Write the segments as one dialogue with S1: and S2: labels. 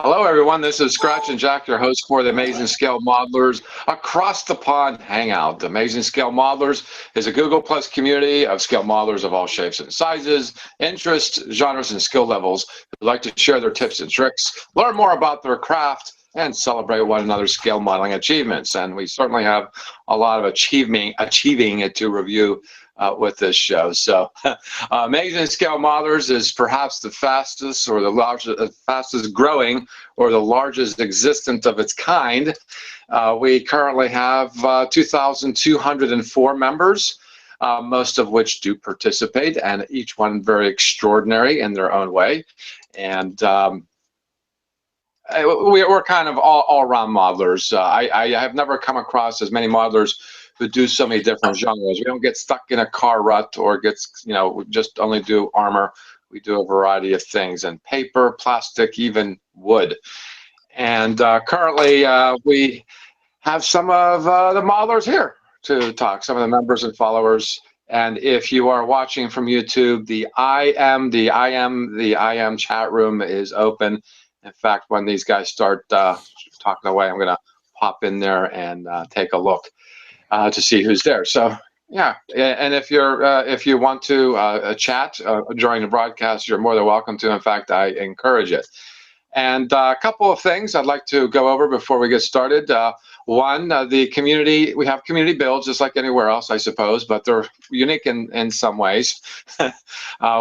S1: Hello, everyone. This is Scratch and Jack, your host for the Amazing Scale Modelers Across the Pond Hangout. Amazing Scale Modelers is a Google Plus community of scale modelers of all shapes and sizes, interests, genres, and skill levels who like to share their tips and tricks, learn more about their craft, and celebrate one another's scale modeling achievements. And we certainly have a lot of achieving it to review with this show. So Amazing Scale Modelers is perhaps the fastest or the largest, fastest growing or the largest existent of its kind. We currently have 2,204 members, most of which do participate, and each one very extraordinary in their own way. And we're kind of all-around modelers. I have never come across as many modelers who do so many different genres. We don't get stuck in a car rut or we just only do armor. We do a variety of things, and paper, plastic, even wood. And currently we have some of the modelers here to talk, some of the members and followers. And if you are watching from YouTube, the IM chat room is open. In fact, when these guys start talking away, I'm going to pop in there and take a look to see who's there. So yeah, and if you want to chat during the broadcast, you're more than welcome to. In fact, I encourage it. And a couple of things I'd like to go over before we get started. One, the community, we have community builds just like anywhere else, I suppose, but they're unique in some ways.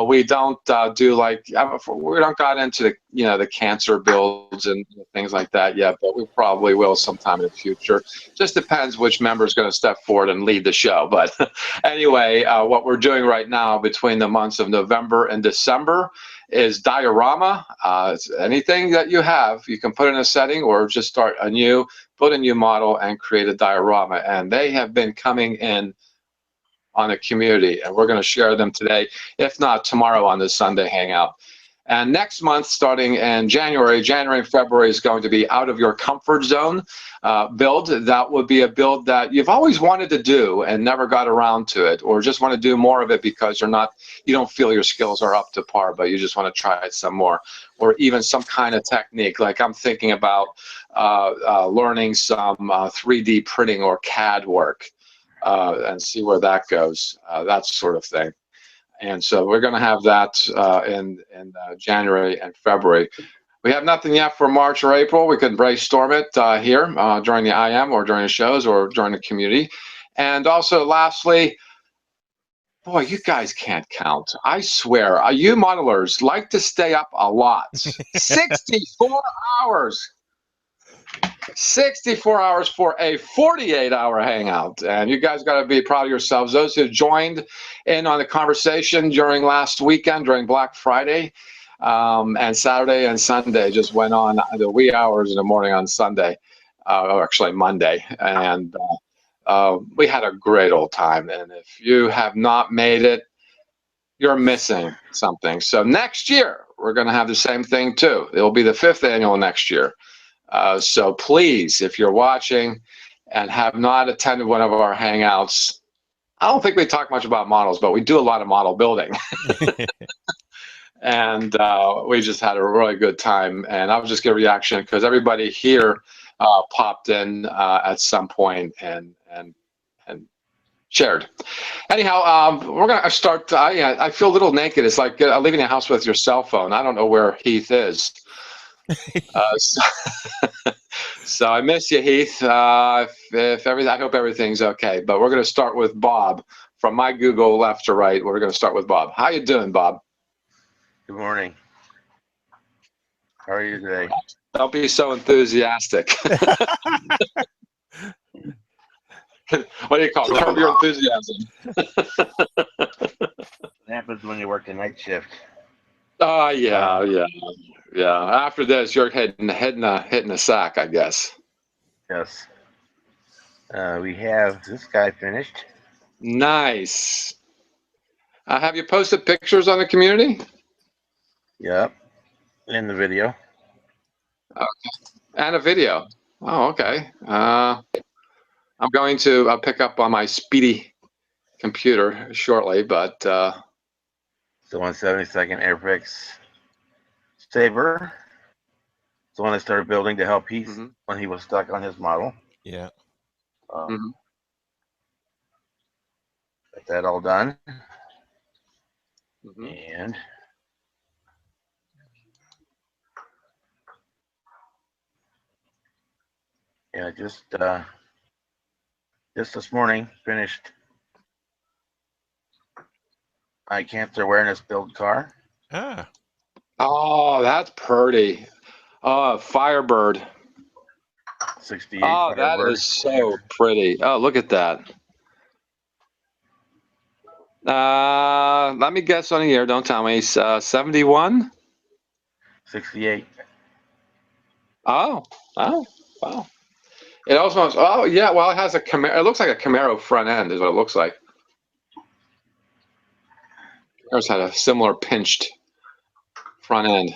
S1: We don't do like, we don't got into the cancer builds and things like that yet, but we probably will sometime in the future. Just depends which member is going to step forward and lead the show. But anyway, what we're doing right now between the months of November and December is diorama. Anything that you have, you can put in a setting or just start a new, put a new model and create a diorama. And they have been coming in on the community, and we're going to share them today, if not tomorrow on this Sunday Hangout. And next month, starting in January and February, is going to be out of your comfort zone build. That would be a build that you've always wanted to do and never got around to it, or just want to do more of it because you don't feel your skills are up to par, but you just want to try it some more, or even some kind of technique. Like I'm thinking about learning some 3D printing or CAD work and see where that goes, that sort of thing. And so we're going to have that in January and February. We have nothing yet for March or April. We could brainstorm it here during the IM or during the shows or during the community. And also, lastly, boy, you guys can't count. I swear, you modelers like to stay up a lot. 64 hours. 64 hours for a 48-hour hangout, and you guys got to be proud of yourselves. Those who joined in on the conversation during last weekend, during Black Friday, and Saturday and Sunday, just went on the wee hours in the morning on Sunday, or actually Monday, and we had a great old time. And if you have not made it, you're missing something. So next year we're going to have the same thing too. It'll be the 5th annual next year. So please, if you're watching and have not attended one of our hangouts, I don't think we talk much about models, but we do a lot of model building. And we just had a really good time. And I'll just get a reaction because everybody here popped in at some point and shared. Anyhow, we're going to start. I feel a little naked. It's like leaving the house with your cell phone. I don't know where Heath is. So I miss you, Heath. If everything, I hope everything's okay. But we're going to start with Bob from my Google left to right. We're going to start with Bob. How you doing, Bob?
S2: Good morning. How are you today?
S1: Don't be so enthusiastic. What do you call it? Curb your enthusiasm.
S2: What happens when you work a night shift?
S1: Yeah. After this, you're hitting the sack, I guess.
S2: Yes. We have this guy finished.
S1: Nice. Have you posted pictures on the community?
S2: Yep. In the video.
S1: Okay. And a video. Oh, okay. I'm going to pick up on my speedy computer shortly, but
S2: the 172nd Airfix Saber. the one I started building to help Heath
S1: Mm-hmm.
S2: when he was stuck on his model.
S3: Yeah.
S1: Mm-hmm.
S2: Got that all done.
S1: Mm-hmm.
S2: And yeah, just this morning finished my cancer awareness build car.
S3: Ah.
S1: Oh, that's pretty. Oh, Firebird.
S2: 68
S1: Oh, that
S2: Firebird.
S1: is so pretty. Oh, look at that. Let me guess on the year. Don't tell me. 71?
S2: 68.
S1: Oh, oh, wow. It also has, oh, yeah, well, it has a Camaro. It looks like a Camaro front end, is what it looks like. Ours had a similar pinched front end.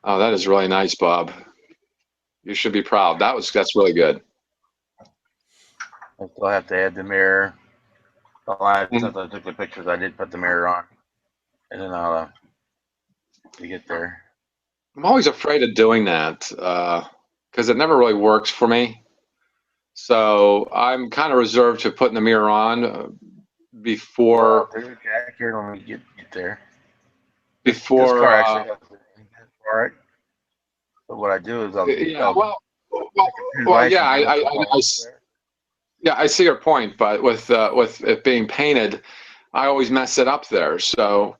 S1: Oh, that is really nice, Bob. You should be proud. That's really good.
S2: I still have to add the mirror. Since
S1: Mhm.
S2: I took the pictures, I did put the mirror on. And then I'll get there.
S1: I'm always afraid of doing that because it never really works for me. So I'm kind of reserved to putting the mirror on before
S2: Well, there's Jack here when we get there. This
S1: before.
S2: car actually has the all right. But what I do is
S1: Yeah,
S2: I'll
S1: well, yeah,
S2: device and drill a couple holes there.
S1: yeah, I see your point, but with it being painted, I always mess it up there. So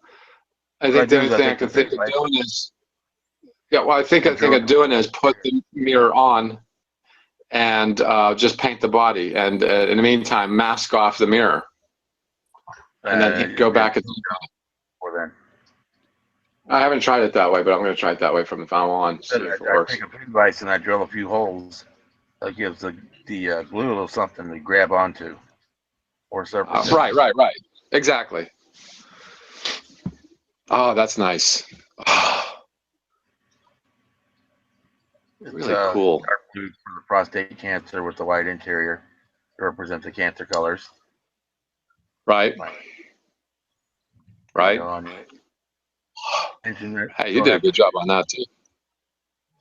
S1: I
S2: What I
S1: think the
S2: do
S1: only
S2: is I
S1: thing I
S2: take the
S1: can think
S2: paint
S1: of
S2: knife
S1: doing is, yeah, well, I think
S2: and drill
S1: of doing is put the mirror on and just paint the body, and in the meantime, mask off the mirror, and then go back and.
S2: for then.
S1: I haven't tried it that way, but I'm going to try it that way from the now on. See if it
S2: I
S1: works.
S2: take a paint device and I drill a few holes. That gives the glue a little something to grab onto or surface.
S1: Right. Exactly. Oh, that's nice.
S2: It's
S1: Really cool.
S2: dark blue for the prostate cancer with the white interior to represent the cancer colors.
S1: Right. Right. Hey, you did a good job on that too.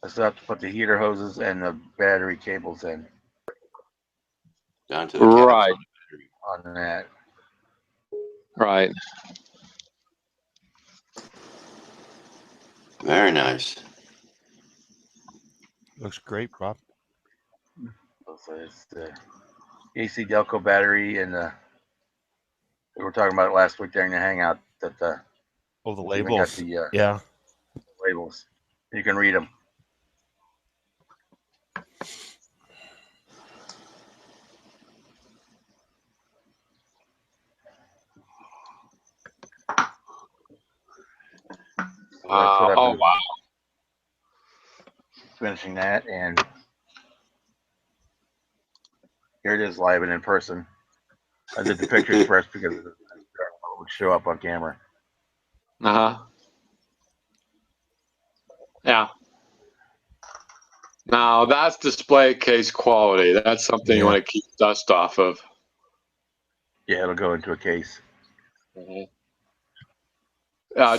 S2: I still have to put the heater hoses and the battery cables in
S4: Down to the
S1: Right.
S2: on that.
S1: Right.
S4: Very nice.
S3: Looks great, Bob.
S2: So it's the AC Delco battery and we were talking about it last week during the hangout that the
S3: Oh, the
S2: even got
S3: labels.
S2: the
S3: Yeah.
S2: labels. You can read them.
S1: Oh wow.
S2: Finishing that, and here it is live and in person. I did the pictures first because it would show up on camera.
S1: Uh-huh. Yeah. Now that's display case quality. That's something you
S3: Yeah.
S1: want to keep dust off of.
S2: Yeah, it'll go into a case.
S1: Do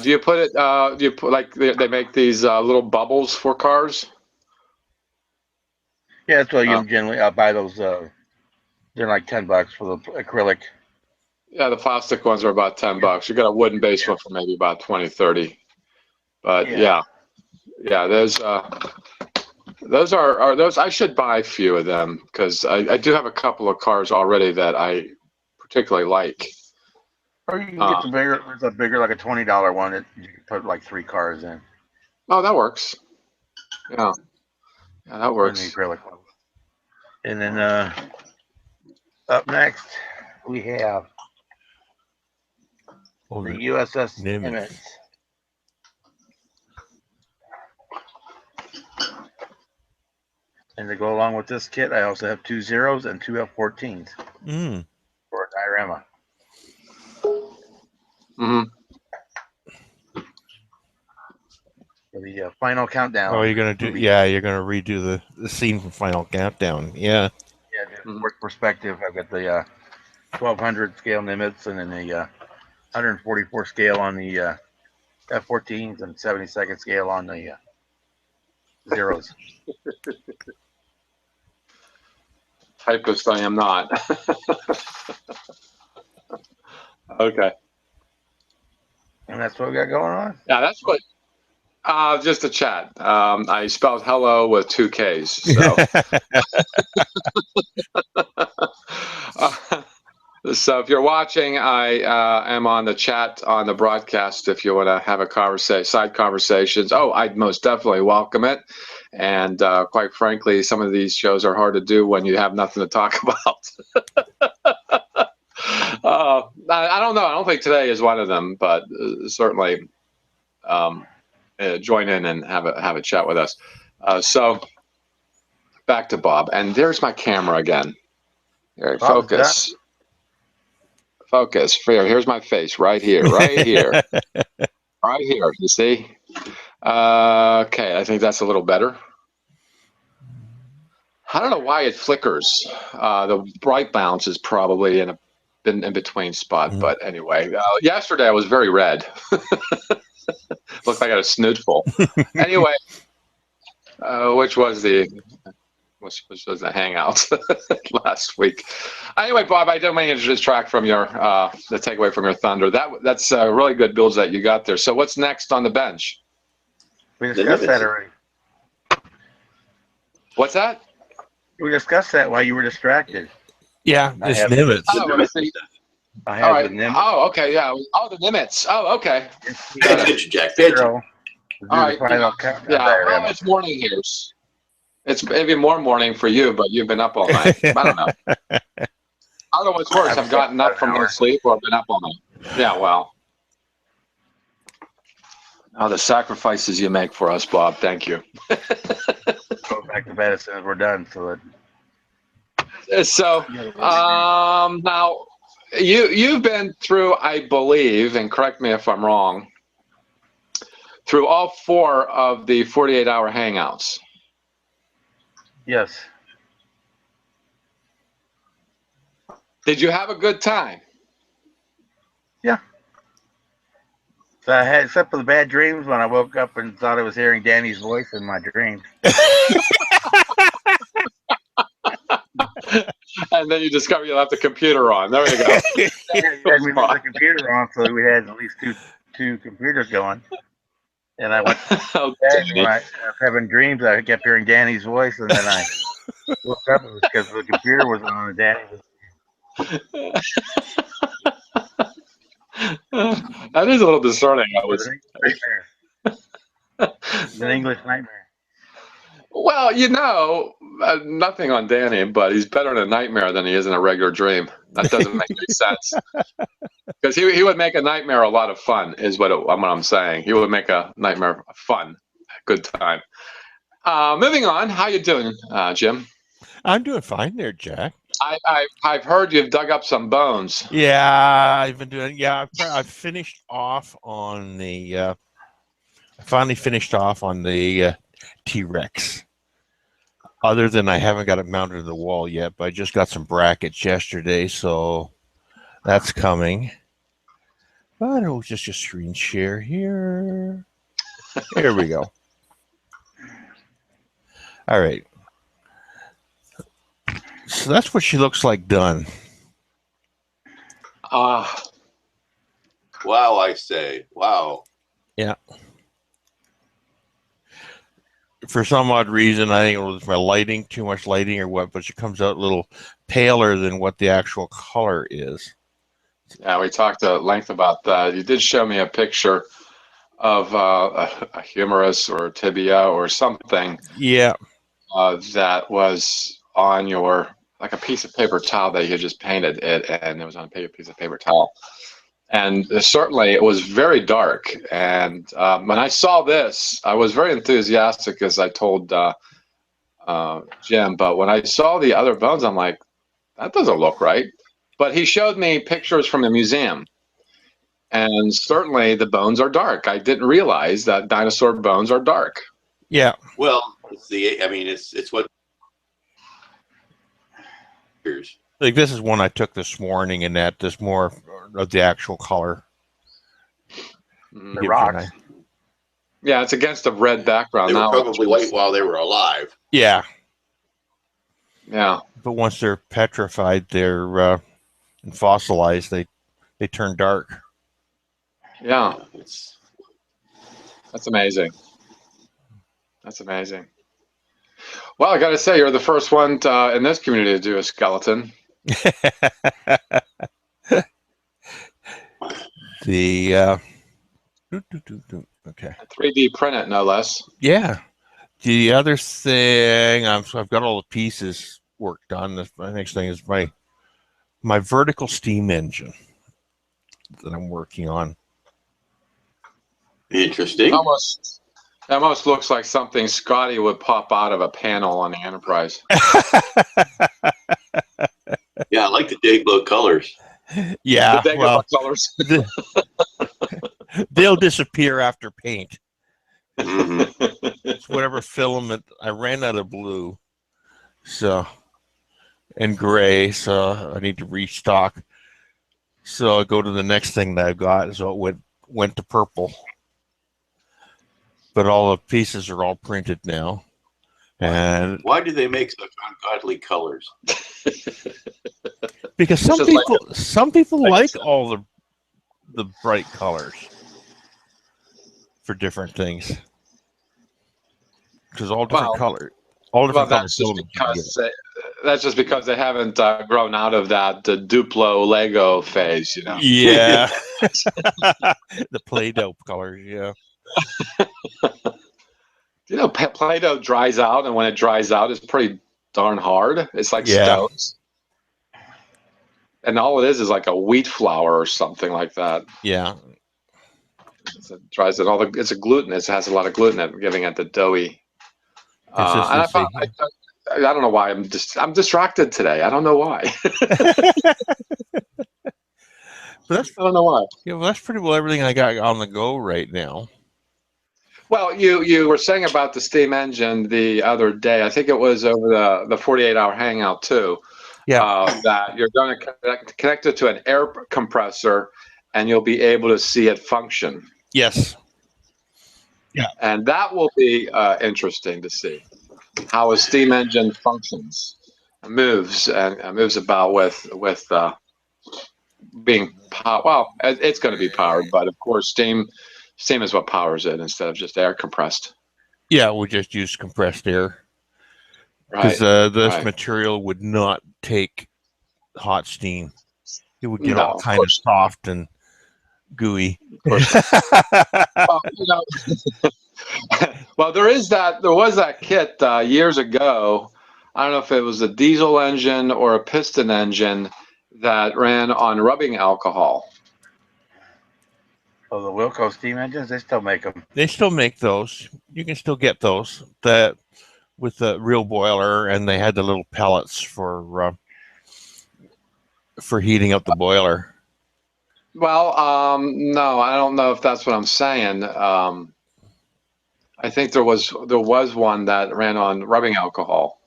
S1: you put it? Do you put like they make these little bubbles for cars?
S2: Yeah, that's why you generally buy those. They're like $10 for the acrylic.
S1: Yeah, the plastic ones are about $10. You got a wooden base one for maybe about 20, 30. But yeah, those are those. I should buy a few of them because I do have a couple of cars already that I particularly like.
S2: Or you can get the bigger. There's a bigger, like a $20 one that you can put like 3 cars in.
S1: Oh, that works. Yeah, that works.
S2: The acrylic one. And then up next we have the USS Nimitz. And to go along with this kit, I also have 2 zeros and 2 F-14s for a diorama. For the final countdown.
S3: Oh, you're gonna do? Yeah, you're gonna redo the scene from Final Countdown. Yeah.
S2: Yeah, work perspective. I've got the 1200 scale Nimitz and then the 144 scale on the F-14s and 72nd scale on the zeros.
S1: Typist I am not. Okay.
S2: And that's what we got going on.
S1: Yeah, that's what. Just a chat. I spelled hello with 2 Ks. So, so if you're watching, I am on the chat on the broadcast. If you want to have a side conversations, I'd most definitely welcome it. And quite frankly, some of these shows are hard to do when you have nothing to talk about. I don't know. I don't think today is one of them, but certainly join in and have a chat with us. So back to Bob, and there's my camera again. All right, focus. Focus. Here's my face right here, right here, right here. You see? Okay, I think that's a little better. I don't know why it flickers. The bright bounce is probably in between spot, but anyway, yesterday I was very red. Looked like I had a snootful. Anyway, which was the Hangout last week. Anyway, Bob, I don't mean to distract from the takeaway from your thunder. That's really good builds that you got there. So what's next on the bench?
S2: We discussed that already.
S1: What's that?
S2: We discussed that while you were distracted.
S3: Yeah,
S2: I
S3: it's
S2: have-
S3: Nimitz.
S1: Oh, I see.
S2: I
S1: All
S2: have
S1: right.
S2: the Nimitz.
S1: Oh, okay. Yeah. Oh, the Nimitz. Oh, okay.
S4: Pay attention, Jack. Pay attention.
S2: Zero.
S1: All right.
S2: Final countdown
S1: Yeah.
S2: diagram.
S1: Oh, it's morning here. It's maybe more morning for you, but you've been up all night. I don't know. I don't know what's worse. I've gotten up from my sleep or I've been up all night. Yeah, well. Oh, the sacrifices you make for us, Bob. Thank you.
S2: Go back to bed as soon as we're done. So
S1: So, now you've been through, I believe, and correct me if I'm wrong, through all 4 of the 48-hour hangouts.
S2: yes.
S1: Did you have a good time?
S2: So I had, except for the bad dreams when I woke up and thought I was hearing Danny's voice in my dreams.
S1: And then you discover you left the computer on. There you go.
S2: He had me leave the computer on, so we had at least two computers going. And I went
S1: Oh,
S2: to bed, and when I was having dreams, I kept hearing Danny's voice, and then I woke up. It was because the computer was on and Danny was.
S1: That is a little discerning.
S2: It was an English nightmare.
S1: Well, nothing on Danny, but he's better in a nightmare than he is in a regular dream. That doesn't make any sense. Because he would make a nightmare a lot of fun, is what I'm saying. He would make a nightmare fun, a good time. Moving on, how you doing, Jim?
S3: I'm doing fine there, Jack.
S1: I've heard you've dug up some bones.
S3: Yeah, I've been doing. Yeah, I've finished off on the. I finally finished off on the T-Rex. Other than I haven't got it mounted to the wall yet, but I just got some brackets yesterday, so that's coming. But it was just a screen share here. There we go. All right. So that's what she looks like done.
S4: Wow, I say. Wow.
S3: Yeah. For some odd reason, I think it was my lighting, too much lighting or what, but she comes out a little paler than what the actual color is.
S1: Yeah, we talked at length about that. You did show me a picture of a humerus or a tibia or something.
S3: Yeah.
S1: That was on like a piece of paper towel that you had just painted it, and it was on a piece of paper towel. And certainly it was very dark. And when I saw this, I was very enthusiastic, as I told Jim. But when I saw the other bones, I'm like, that doesn't look right. But he showed me pictures from the museum. And certainly the bones are dark. I didn't realize that dinosaur bones are dark.
S3: Yeah.
S4: Well, it's what.
S3: Like this is one I took this morning, and there's more of the actual color.
S2: The rocks.
S1: Yeah, it's against a red background
S4: They were
S1: now.
S4: probably white while they were alive.
S3: Yeah,
S1: Yeah.
S3: but once they're petrified, they're and fossilized. They turn dark.
S1: Yeah.
S4: It's
S1: That's amazing. That's amazing. Well, I got to say, you're the first one in this community to do a skeleton.
S3: The okay.
S1: 3D print it, no less.
S3: Yeah. The other thing, so I've got all the pieces worked on. The next thing is my vertical steam engine that I'm working on.
S4: interesting.
S1: Almost looks like something Scotty would pop out of a panel on the Enterprise.
S4: Yeah, I like the Dayglow colors.
S3: Yeah,
S1: The
S3: well,
S1: colors.
S3: they'll disappear after paint.
S4: hmm
S3: It's whatever filament. I ran out of blue, so and gray, so I need to restock. So I go to the next thing that I've got. So it went to purple, but all the pieces are all printed now. And
S4: Why do they make such ungodly colors?
S3: because some people like all the bright colors for different things. Because all different colors, all different colors.
S1: That's just because they haven't grown out of that Duplo Lego phase, you know.
S3: Yeah, the Play-Doh colors. Yeah,
S1: You know, Play-Doh dries out, and when it dries out, it's pretty darn hard. It's like stones, and all it is like a wheat flour or something like that.
S3: Yeah.
S1: It dries it all. It's a gluten. It has a lot of gluten in it, giving it the doughy. And I don't know why I'm distracted today. I don't know why.
S3: But I don't know why. Yeah, well, that's pretty well everything I got on the go right now.
S1: Well, you were saying about the steam engine the other day. I think it was over the 48-hour hangout too.
S3: Yeah.
S1: That you're going to connect it to an air compressor, and you'll be able to see it function.
S3: Yes. Yeah.
S1: And that will be interesting to see how a steam engine functions, moves about with being powered. Well, it's going to be powered, but of course, steam is what powers it instead of just air compressed.
S3: Yeah, we just use compressed air because this material would not take hot steam. It would get all kind of soft and gooey.
S1: Well, you know, well, there was that kit years ago. I don't know if it was a diesel engine or a piston engine that ran on rubbing alcohol.
S2: Oh, the Wilco steam engines, they still make them.
S3: They still make those. You can still get those that with the real boiler, and they had the little pellets for heating up the boiler.
S1: Well, no, I don't know if that's what I'm saying. I think there was one that ran on rubbing alcohol.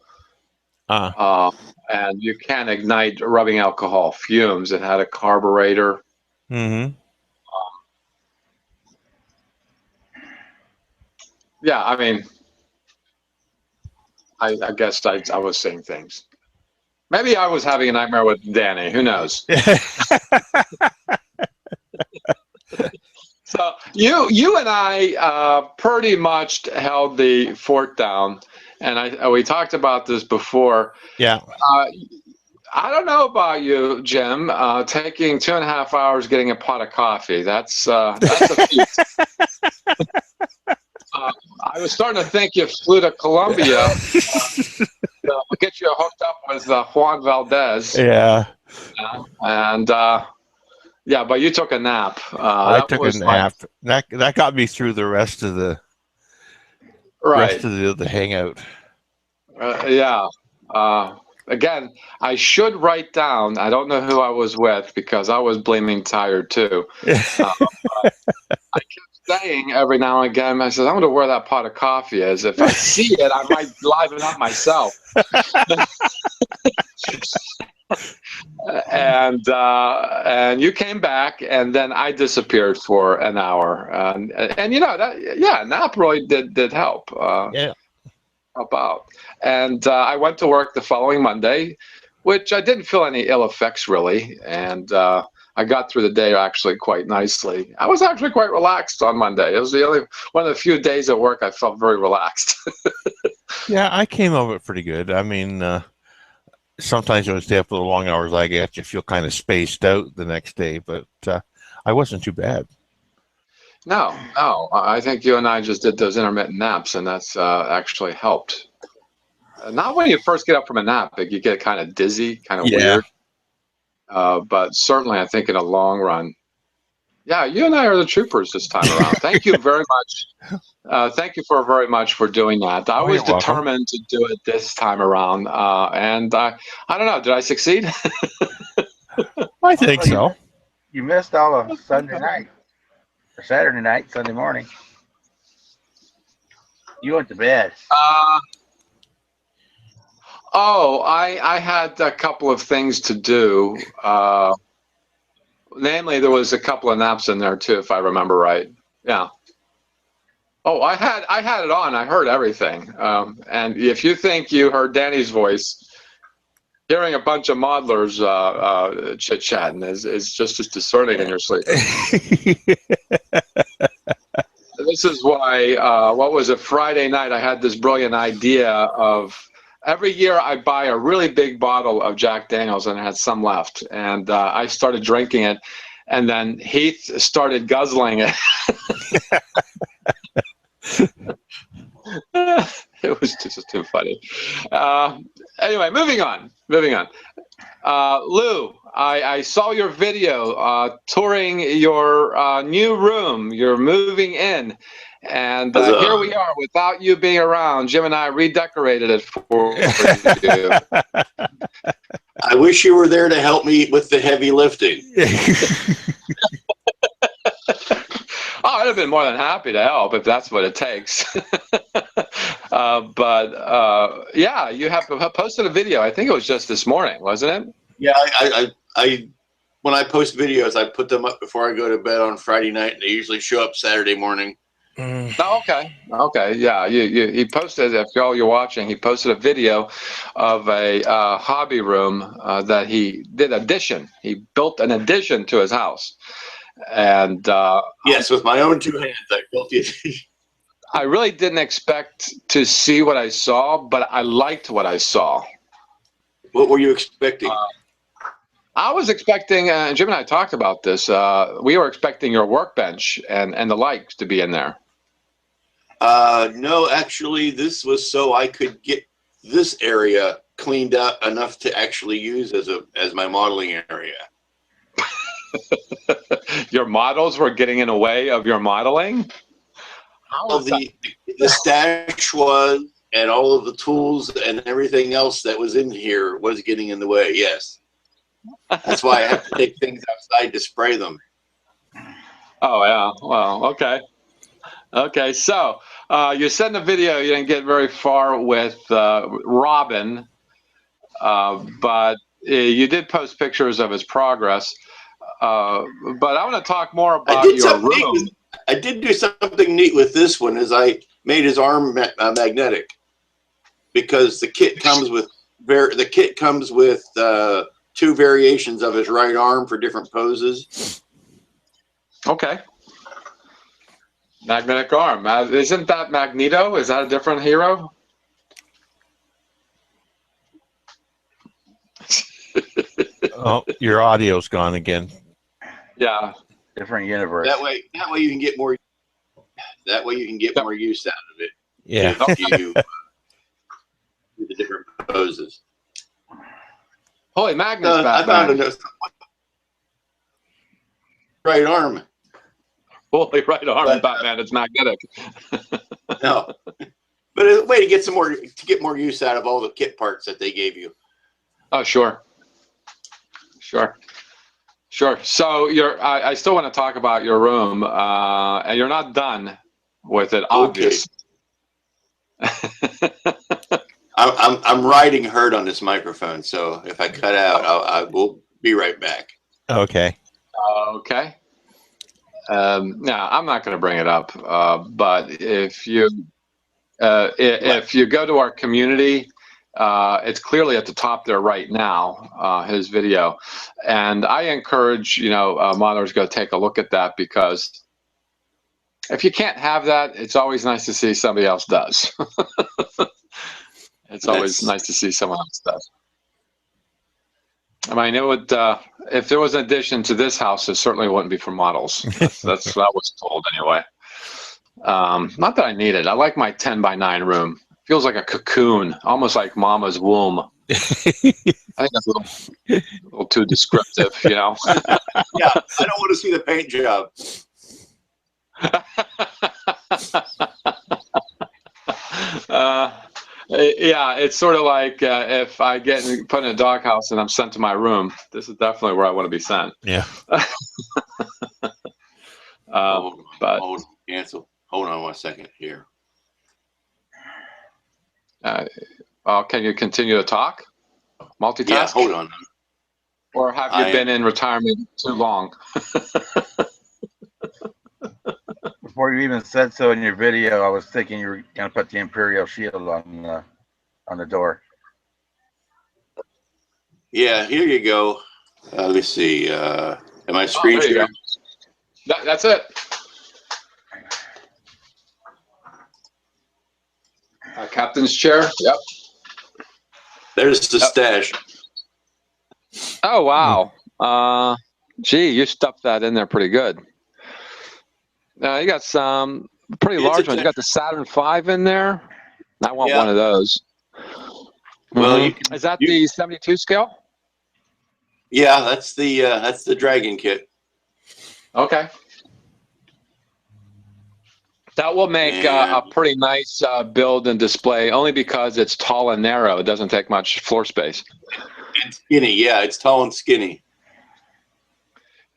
S1: And you can't ignite rubbing alcohol fumes. It had a carburetor.
S3: Mm-hmm.
S1: Yeah, I mean, I guess I was seeing things. Maybe I was having a nightmare with Danny. Who knows? So you and I pretty much held the fort down, and we talked about this before.
S3: Yeah.
S1: I don't know about you, Jim. Taking 2.5 hours getting a pot of coffee. That's a feat. I was starting to think you flew to Colombia. We'll get you hooked up with Juan Valdez.
S3: Yeah.
S1: And yeah, but you took a nap.
S3: I took a nap. That got me through the rest of the the hangout.
S1: Yeah. Again, I should write down. I don't know who I was with because I was blaming tired too. I kept saying every now and again, I said, I wonder where that pot of coffee is. If I see it, I might liven up myself. And you came back, and then I disappeared for an hour. And you know that, yeah, nap really did help.
S3: Yeah.
S1: Help out. And I went to work the following Monday, which I didn't feel any ill effects really. And I got through the day actually quite nicely. I was actually quite relaxed on Monday. It was the only one of the few days at work I felt very relaxed.
S3: Yeah, I came over it pretty good. I mean, sometimes when I stay up for the long hours, I get you feel kind of spaced out the next day, but I wasn't too bad.
S1: No, I think you and I just did those intermittent naps, and that's actually helped. Not when you first get up from a nap, but you get kind of dizzy, kind of
S3: Yeah.
S1: weird. But certainly, I think in the long run, yeah, you and I are the troopers this time around. Thank you very much. Thank you very much for doing that. I
S3: Oh,
S1: was
S3: you're welcome.
S1: determined to do it this time around, and I don't know, did I succeed?
S3: I think
S2: Well,
S3: so.
S2: You missed all of Sunday night or Saturday night, Sunday morning. You went to bed.
S1: I had a couple of things to do. Namely, there was a couple of naps in there too, if I remember right. Yeah. Oh, I had it on. I heard everything. And if you think you heard Danny's voice, hearing a bunch of modelers chit chatting is just as discerning in your sleep. This is why. What was it? Friday night, I had this brilliant idea of. Every year I buy a really big bottle of Jack Daniels and I had some left. And I started drinking it. And then Heath started guzzling it. It was just too funny. Anyway, moving on. Lou, I saw your video touring your new room. You're moving in. And here we are, without you being around. Jim and I redecorated it for you.
S4: I wish you were there to help me with the heavy lifting.
S1: Oh, I'd have been more than happy to help if that's what it takes. But yeah, you have posted a video. I think it was just this morning, wasn't it?
S4: Yeah, I when I post videos, I put them up before I go to bed on Friday night, and they usually show up Saturday morning.
S1: Oh, okay, yeah. He posted. If you're watching, he posted a video of a hobby room that he did addition. He built an addition to his house, and
S4: Yes, with my own 2 hands, I built the addition.
S1: I really didn't expect to see what I saw, but I liked what I saw.
S4: What were you expecting?
S1: I was expecting, Jim and I talked about this. We were expecting your workbench and the likes to be in there.
S4: No, actually, this was so I could get this area cleaned up enough to actually use as my modeling area.
S1: Your models were getting in the way of your modeling?
S4: All the stash was, and all of the tools and everything else that was in here was getting in the way, yes. That's why I have to take things outside to spray them.
S1: Oh, yeah. Well, okay. Okay, so you said in the video you didn't get very far with Robin, but you did post pictures of his progress. But I want to talk more about your room.
S4: I did do something neat with this one, is I made his arm magnetic, because the kit comes with 2 variations of his right arm for different poses.
S1: Okay. Magnetic arm. Isn't that Magneto? Is that a different hero?
S3: Oh, your audio's gone again.
S1: Yeah.
S2: Different universe.
S4: That way you can get more. That way you can get more use out of it.
S3: Yeah.
S4: If you do the different poses.
S1: Holy Magnus,
S4: I found a right arm.
S1: Holy right arm, Batman. It's magnetic.
S4: No, but a way to get more use out of all the kit parts that they gave you.
S1: Oh, sure. So I still want to talk about your room, and you're not done with it, obviously.
S4: I'm riding herd on this microphone, so if I cut out, I will be right back.
S3: Okay.
S1: Okay. No, I'm not going to bring it up. But if you go to our community, it's clearly at the top there right now, his video, and I encourage modders go take a look at that, because if you can't have that, it's always nice to see somebody else does. It's always nice to see someone else does. I mean, it would if there was an addition to this house, it certainly wouldn't be for models. That's what I was told anyway. Not that I need it. I like my 10 by 9 room. Feels like a cocoon, almost like mama's womb. I think that's a little too descriptive,
S4: Yeah, I don't want to see the paint job.
S1: Yeah, it's sort of like if I get put in a doghouse and I'm sent to my room, this is definitely where I want to be sent.
S3: Yeah.
S4: But cancel. Hold on 1 second here.
S1: Can you continue to talk? Multitask?
S4: Yeah, hold on.
S1: Or have you been in retirement too long?
S2: Before you even said so in your video, I was thinking you were going to put the Imperial shield on the door.
S4: Yeah, here you go. Let's see. Am I screen
S1: there you
S4: sharing?
S1: go. That's it. Captain's chair. Yep.
S4: There's the stash.
S1: Oh, wow. Gee, you stuffed that in there pretty good. You got some pretty large ones. You got the Saturn V in there. I want one of those.
S4: Well,
S1: is that the 72 scale?
S4: Yeah, that's the Dragon kit.
S1: Okay. That will make a pretty nice build and display, only because it's tall and narrow. It doesn't take much floor space.
S4: And skinny, yeah, it's tall and skinny.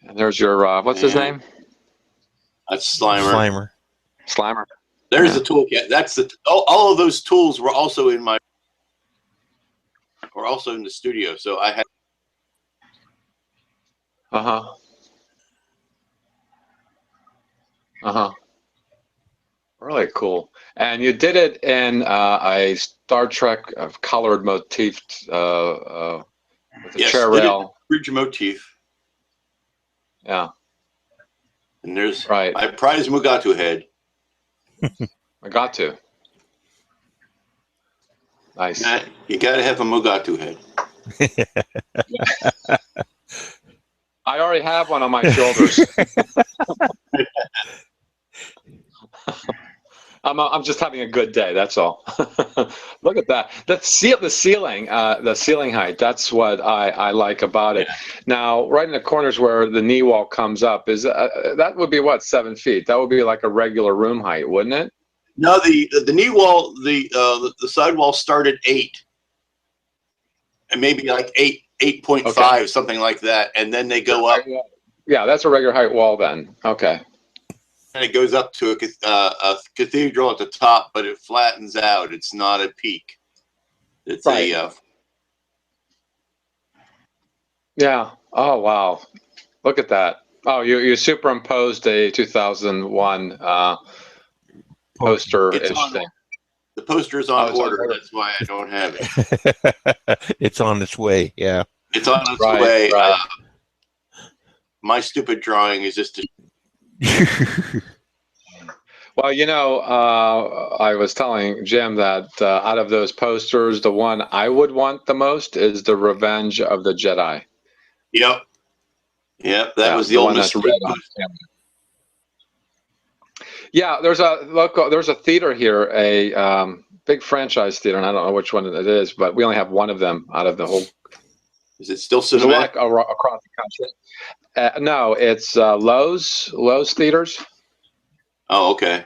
S1: And there's your what's his name?
S4: That's Slimer.
S1: Slimer.
S4: There's the toolkit. That's the all of those tools were also in the studio. So I had.
S1: Really cool. And you did it in a Star Trek colored motif with a chair rail.
S4: Bridge motif.
S1: Yeah.
S4: And there's my prize Mugatu head.
S1: Mugatu. Nice.
S4: You got to have a Mugatu head.
S1: I already have one on my shoulders. I'm just having a good day. That's all. Look at that. The ceiling height. That's what I like about it. Now, right in the corners where the knee wall comes up, is that would be what, 7 feet? That would be like a regular room height, wouldn't it?
S4: No, the knee wall, the side wall start at 8, and maybe like 8.5, something like that, and then they go up.
S1: Yeah, that's a regular height wall then. Okay.
S4: And it goes up to a cathedral at the top, but it flattens out. It's not a peak. It's
S1: Yeah. Oh wow. Look at that. Oh, you superimposed a 2001 poster.
S4: The poster is on order. That's why I don't have it.
S3: It's on its way. Yeah.
S4: It's on its way. Right. My stupid drawing is just.
S1: Well, I was telling Jim that out of those posters, the one I would want the most is the Revenge of the Jedi.
S4: Yep. That was the oldest red on
S1: Yeah, there's a theater here, a big franchise theater, and I don't know which one it is, but we only have one of them out of the whole.
S4: Is it still cinematic?
S1: Across the country. No, it's Lowe's Theaters.
S4: Oh, okay.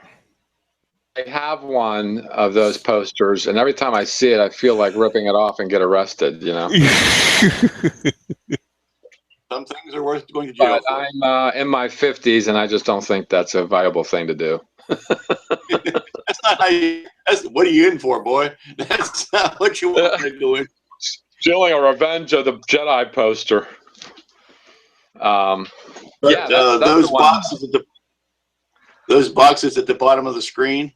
S1: I have one of those posters, and every time I see it, I feel like ripping it off and get arrested.
S4: Some things are worth going to jail for.
S1: I'm in my 50s, and I just don't think that's a viable thing to do.
S4: That's not how you, that's, what are you in for, boy? That's not what you want to do.
S1: Stealing a Revenge of the Jedi poster.
S4: But,
S1: yeah, that's
S4: those
S1: the one.
S4: those boxes at the bottom of the screen.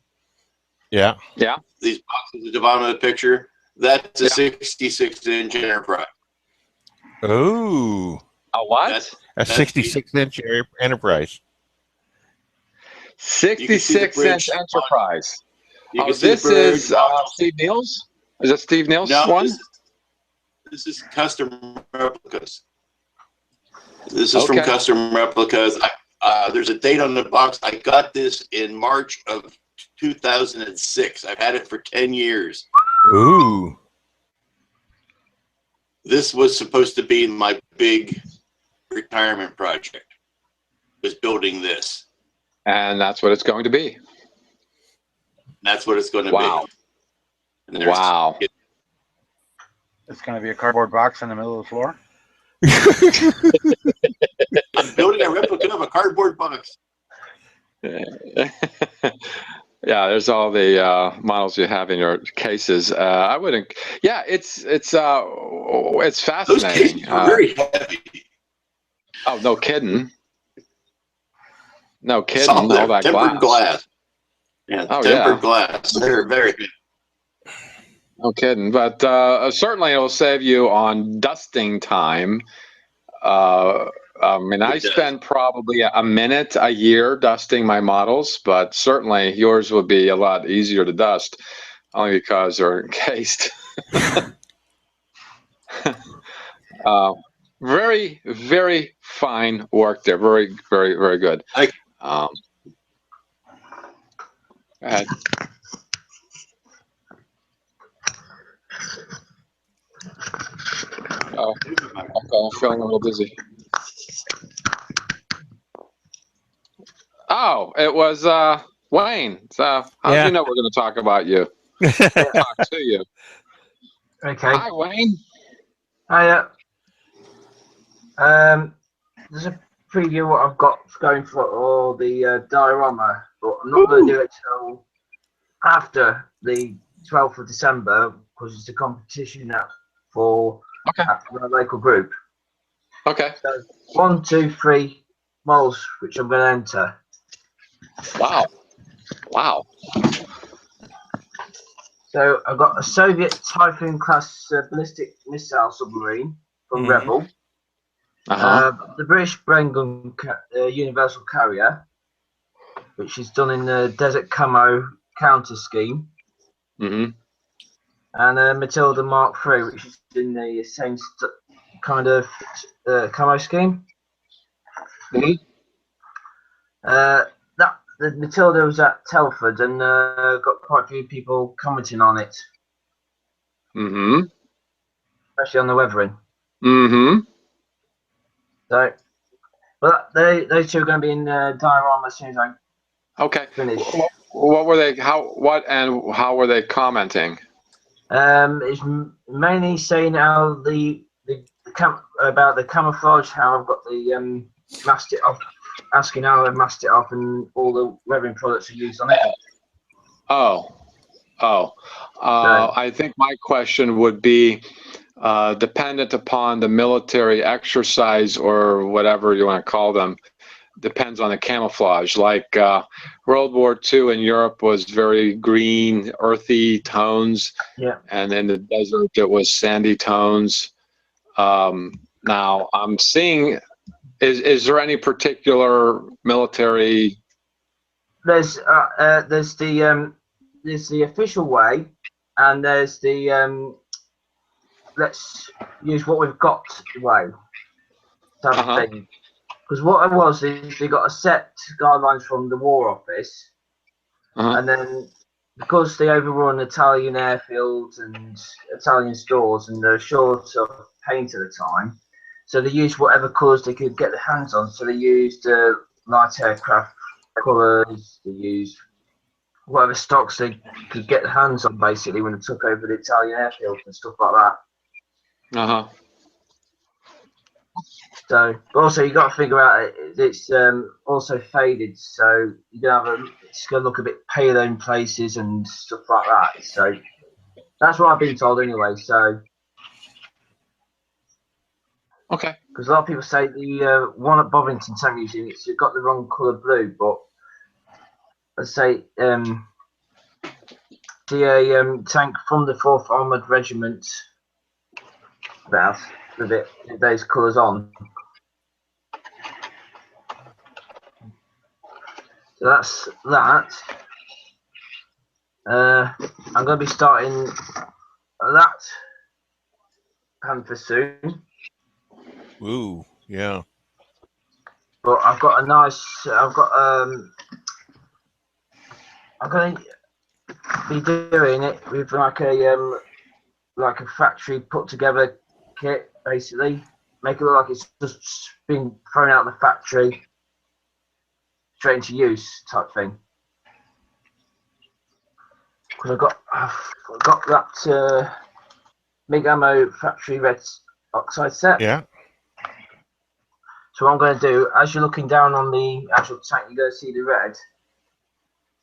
S3: Yeah.
S1: Yeah.
S4: These boxes at the bottom of the picture. That's a 66-inch Enterprise.
S3: Ooh.
S1: A what?
S3: A 66-inch Enterprise.
S1: 66-inch Enterprise.
S4: You can see
S1: this
S4: the bridge
S1: is Steve Neal's? Is that Steve Neal's one?
S4: This is custom replicas. This is from custom replicas. There's a date on the box. I got this in March of 2006. I've had it for 10 years.
S3: Ooh.
S4: This was supposed to be my big retirement project, was building this.
S1: And that's what it's going to be.
S4: That's what it's going to
S1: Wow.
S4: be.
S1: Wow.
S2: It's going to be a cardboard box in the middle of the floor.
S4: I'm building a replica of a cardboard box.
S1: Yeah, there's all the models you have in your cases. I wouldn't. Yeah, it's
S4: Those
S1: fascinating.
S4: cases are very heavy.
S1: Oh, no kidding. No kidding.
S4: Some of them,
S1: all that
S4: tempered glass. Yeah, tempered glass. They're very good.
S1: No kidding. But certainly it'll save you on dusting time. I mean, I spend probably a minute a year dusting my models, but certainly yours would be a lot easier to dust, only because they're encased. Very, very fine work there. Very, very, very good. Go ahead. Oh, okay, I'm feeling a little dizzy. Oh, it was Wayne. So how did you know we're going to talk about you? Talk to you.
S5: Okay.
S1: Hi, Wayne.
S5: Hiya. There's a preview of what I've got going for all the diorama, but I'm not going to do it till after the 12th of December because it's a competition for my local group.
S1: Okay.
S5: So 1, 2, 3 models which I'm going to enter.
S1: Wow. Wow.
S5: So I've got a Soviet Typhoon class ballistic missile submarine from Rebel. The British Brain Gun Universal Carrier, which is done in the Desert Camo counter scheme. And Matilda Mark III, which is in the same kind of camo scheme. The Matilda was at Telford and got quite a few people commenting on it. Especially on the weathering. So, but those two are going to be in diorama as soon as I finish.
S1: What were they? How were they commenting?
S5: It's mainly saying how about the camouflage, how I've got the masked it off, asking how I've masked it off, and all the weathering products are used on it.
S1: I think my question would be dependent upon the military exercise or whatever you want to call them. Depends on the camouflage. Like World War II in Europe was very green, earthy tones.
S5: Yeah.
S1: And in the desert it was sandy tones. Now I'm seeing. Is there any particular military?
S5: There's the official way, and there's the let's use what we've got way type of thing. Because what it was is they got a set guidelines from the War Office, and then because they overrun Italian airfields and Italian stores, and they're short of paint at the time, so they used whatever colours they could get their hands on. So they used light aircraft colours. They used whatever stocks they could get their hands on, basically, when they took over the Italian airfields and stuff like that. So, but also you got to figure out it's also faded, so you're gonna have it's gonna look a bit paler in places and stuff like that. So that's what I've been told anyway. So
S1: Okay.
S5: because a lot of people say the one at Bovington Tank Museum, it's got the wrong colour blue, but let's say the tank from the 4th Armoured Regiment about with it with those colours on. So that's that. I'm going to be starting that panther soon.
S3: Ooh, yeah.
S5: But I've got a nice. I'm going to be doing it with like a factory put together kit, basically. Make it look like it's just been thrown out of the factory, straight into use type thing. Because I've got that Big Ammo Factory Red Oxide set.
S3: Yeah.
S5: So what I'm going to do, as you're looking down on the actual tank, you're going to see the red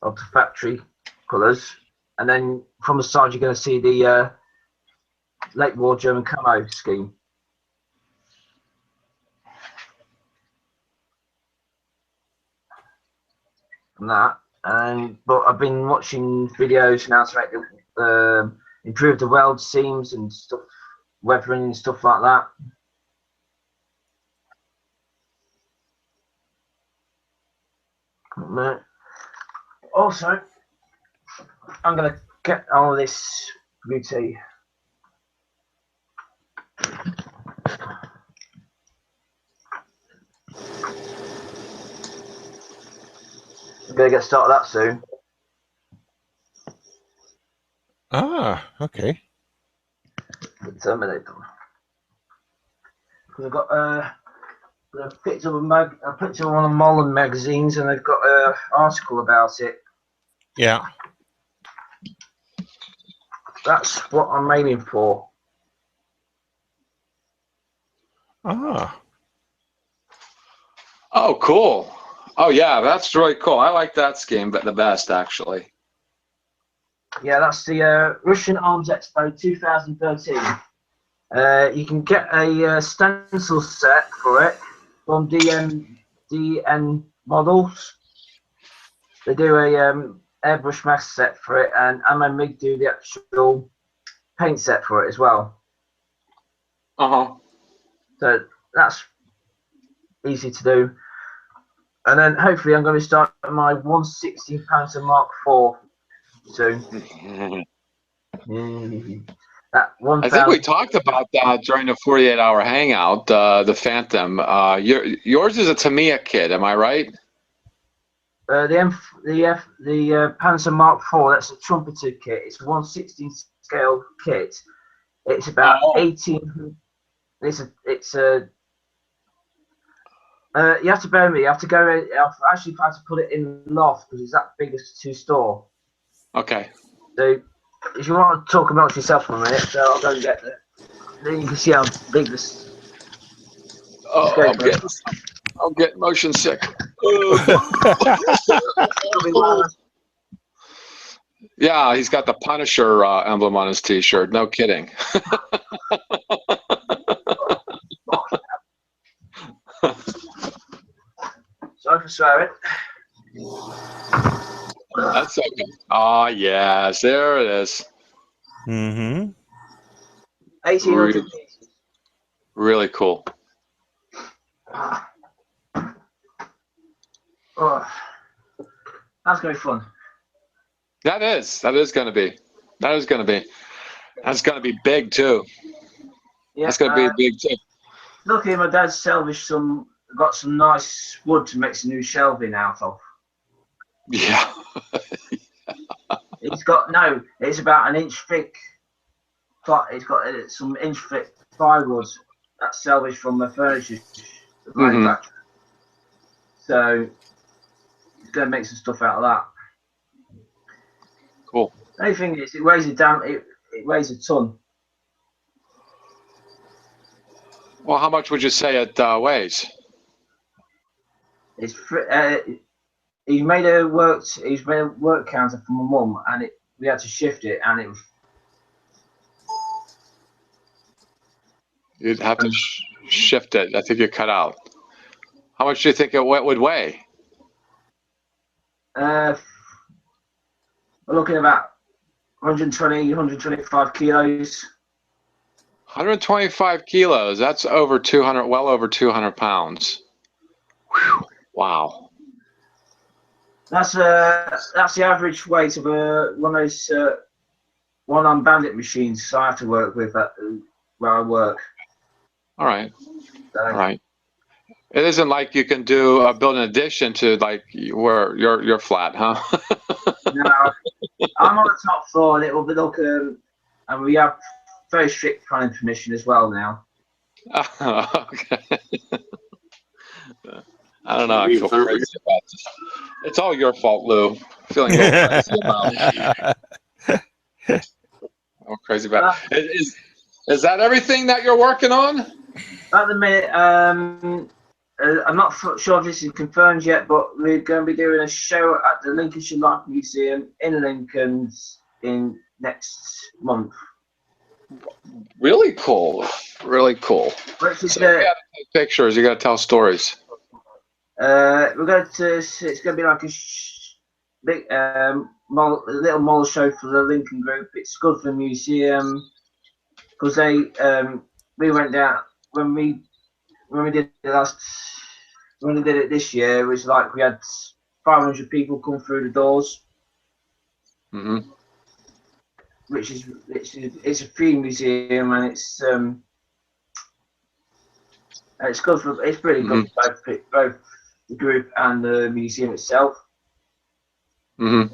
S5: of the factory colours, and then from the side you're going to see the Lake War German camo scheme. And that, but I've been watching videos now to make improve the weld seams and stuff, weathering and stuff like that. Also, I'm going to get all this beauty. I'm going to get started that soon.
S3: Ah, okay.
S5: The Terminator. Because I've got a picture of one of the Mullen magazines, and they've got an article about it.
S3: Yeah.
S5: That's what I'm aiming for.
S3: Ah.
S1: Oh, cool. Oh, yeah, that's really cool. I like that scheme, but the best actually.
S5: Yeah, that's the Russian Arms Expo 2013. You can get a stencil set for it from DN Models. They do a airbrush mask set for it, and MMig do the actual paint set for it as well.
S1: Uh-huh.
S5: So that's easy to do. And then hopefully I'm going to start my 116 Panther Mark IV soon. That 1,000.
S1: I think we talked about that during the 48-hour hangout, the Phantom. Yours is a Tamiya kit, am I right?
S5: The Panther Mark IV, that's a trumpeter kit. It's a 116 scale kit. It's about 18. You have to bear with me. You have to go. I've actually had to put it in loft because it's that big to store.
S1: Okay.
S5: So if you want to talk amongst yourself for a minute, so I'll go and get there. Then you can see how big this.
S1: Oh, I'm getting motion sick. Yeah, he's got the Punisher emblem on his T-shirt. No kidding.
S5: Sorry for swearing.
S1: That's okay. Oh, yes, there it is.
S3: Mm-hmm.
S5: 1,800 pieces.
S1: Really cool.
S5: Oh, that's going to be fun.
S1: That is going to be. That's going to be big too.
S5: Yeah,
S1: That's going to be big too.
S5: Luckily, my dad's got some nice wood to make some new shelving out of.
S1: Yeah.
S5: It's about an inch thick. It's got some inch thick plywood that's salvaged from the furniture manufacturer. So it's going to make some stuff out of that.
S1: Cool.
S5: The only thing is, it weighs a ton.
S1: Well, how much would you say it weighs?
S5: It's he's made a work counter for my mum, and we had to shift it, and it was.
S1: You'd have to shift it. I think you cut out. How much do you think it would weigh?
S5: We're looking at about 120, 125 kilos.
S1: 125 kilos. That's over 200, well over 200 pounds. Whew. Wow.
S5: That's the average weight of one of those one-arm bandit machines I have to work with where I work.
S1: All right.
S5: So,
S1: All right. It isn't like you can build an addition to like where your flat, huh?
S5: No, I'm on the top floor, and it will be and we have very strict planning permission as well now.
S1: Okay. I don't know. I feel crazy about this. It's all your fault, Lou. I'm feeling a little crazy about it. I'm crazy about it. Is that everything that you're working on?
S5: At the minute, I'm not sure if this is confirmed yet, but we're going to be doing a show at the Lincolnshire Life Museum in Lincoln in next month.
S1: Really cool. Really cool.
S5: Which is
S1: So you got to take pictures. You got to tell stories.
S5: we're going to. It's going to be like a big little model show for the Lincoln group. It's good for the museum because we went down when we did when we did it this year. It was like we had 500 people come through the doors.
S1: Mm-hmm.
S5: It's a free museum, and it's good for. It's pretty good for both the group and the museum itself.
S1: Mm-hmm.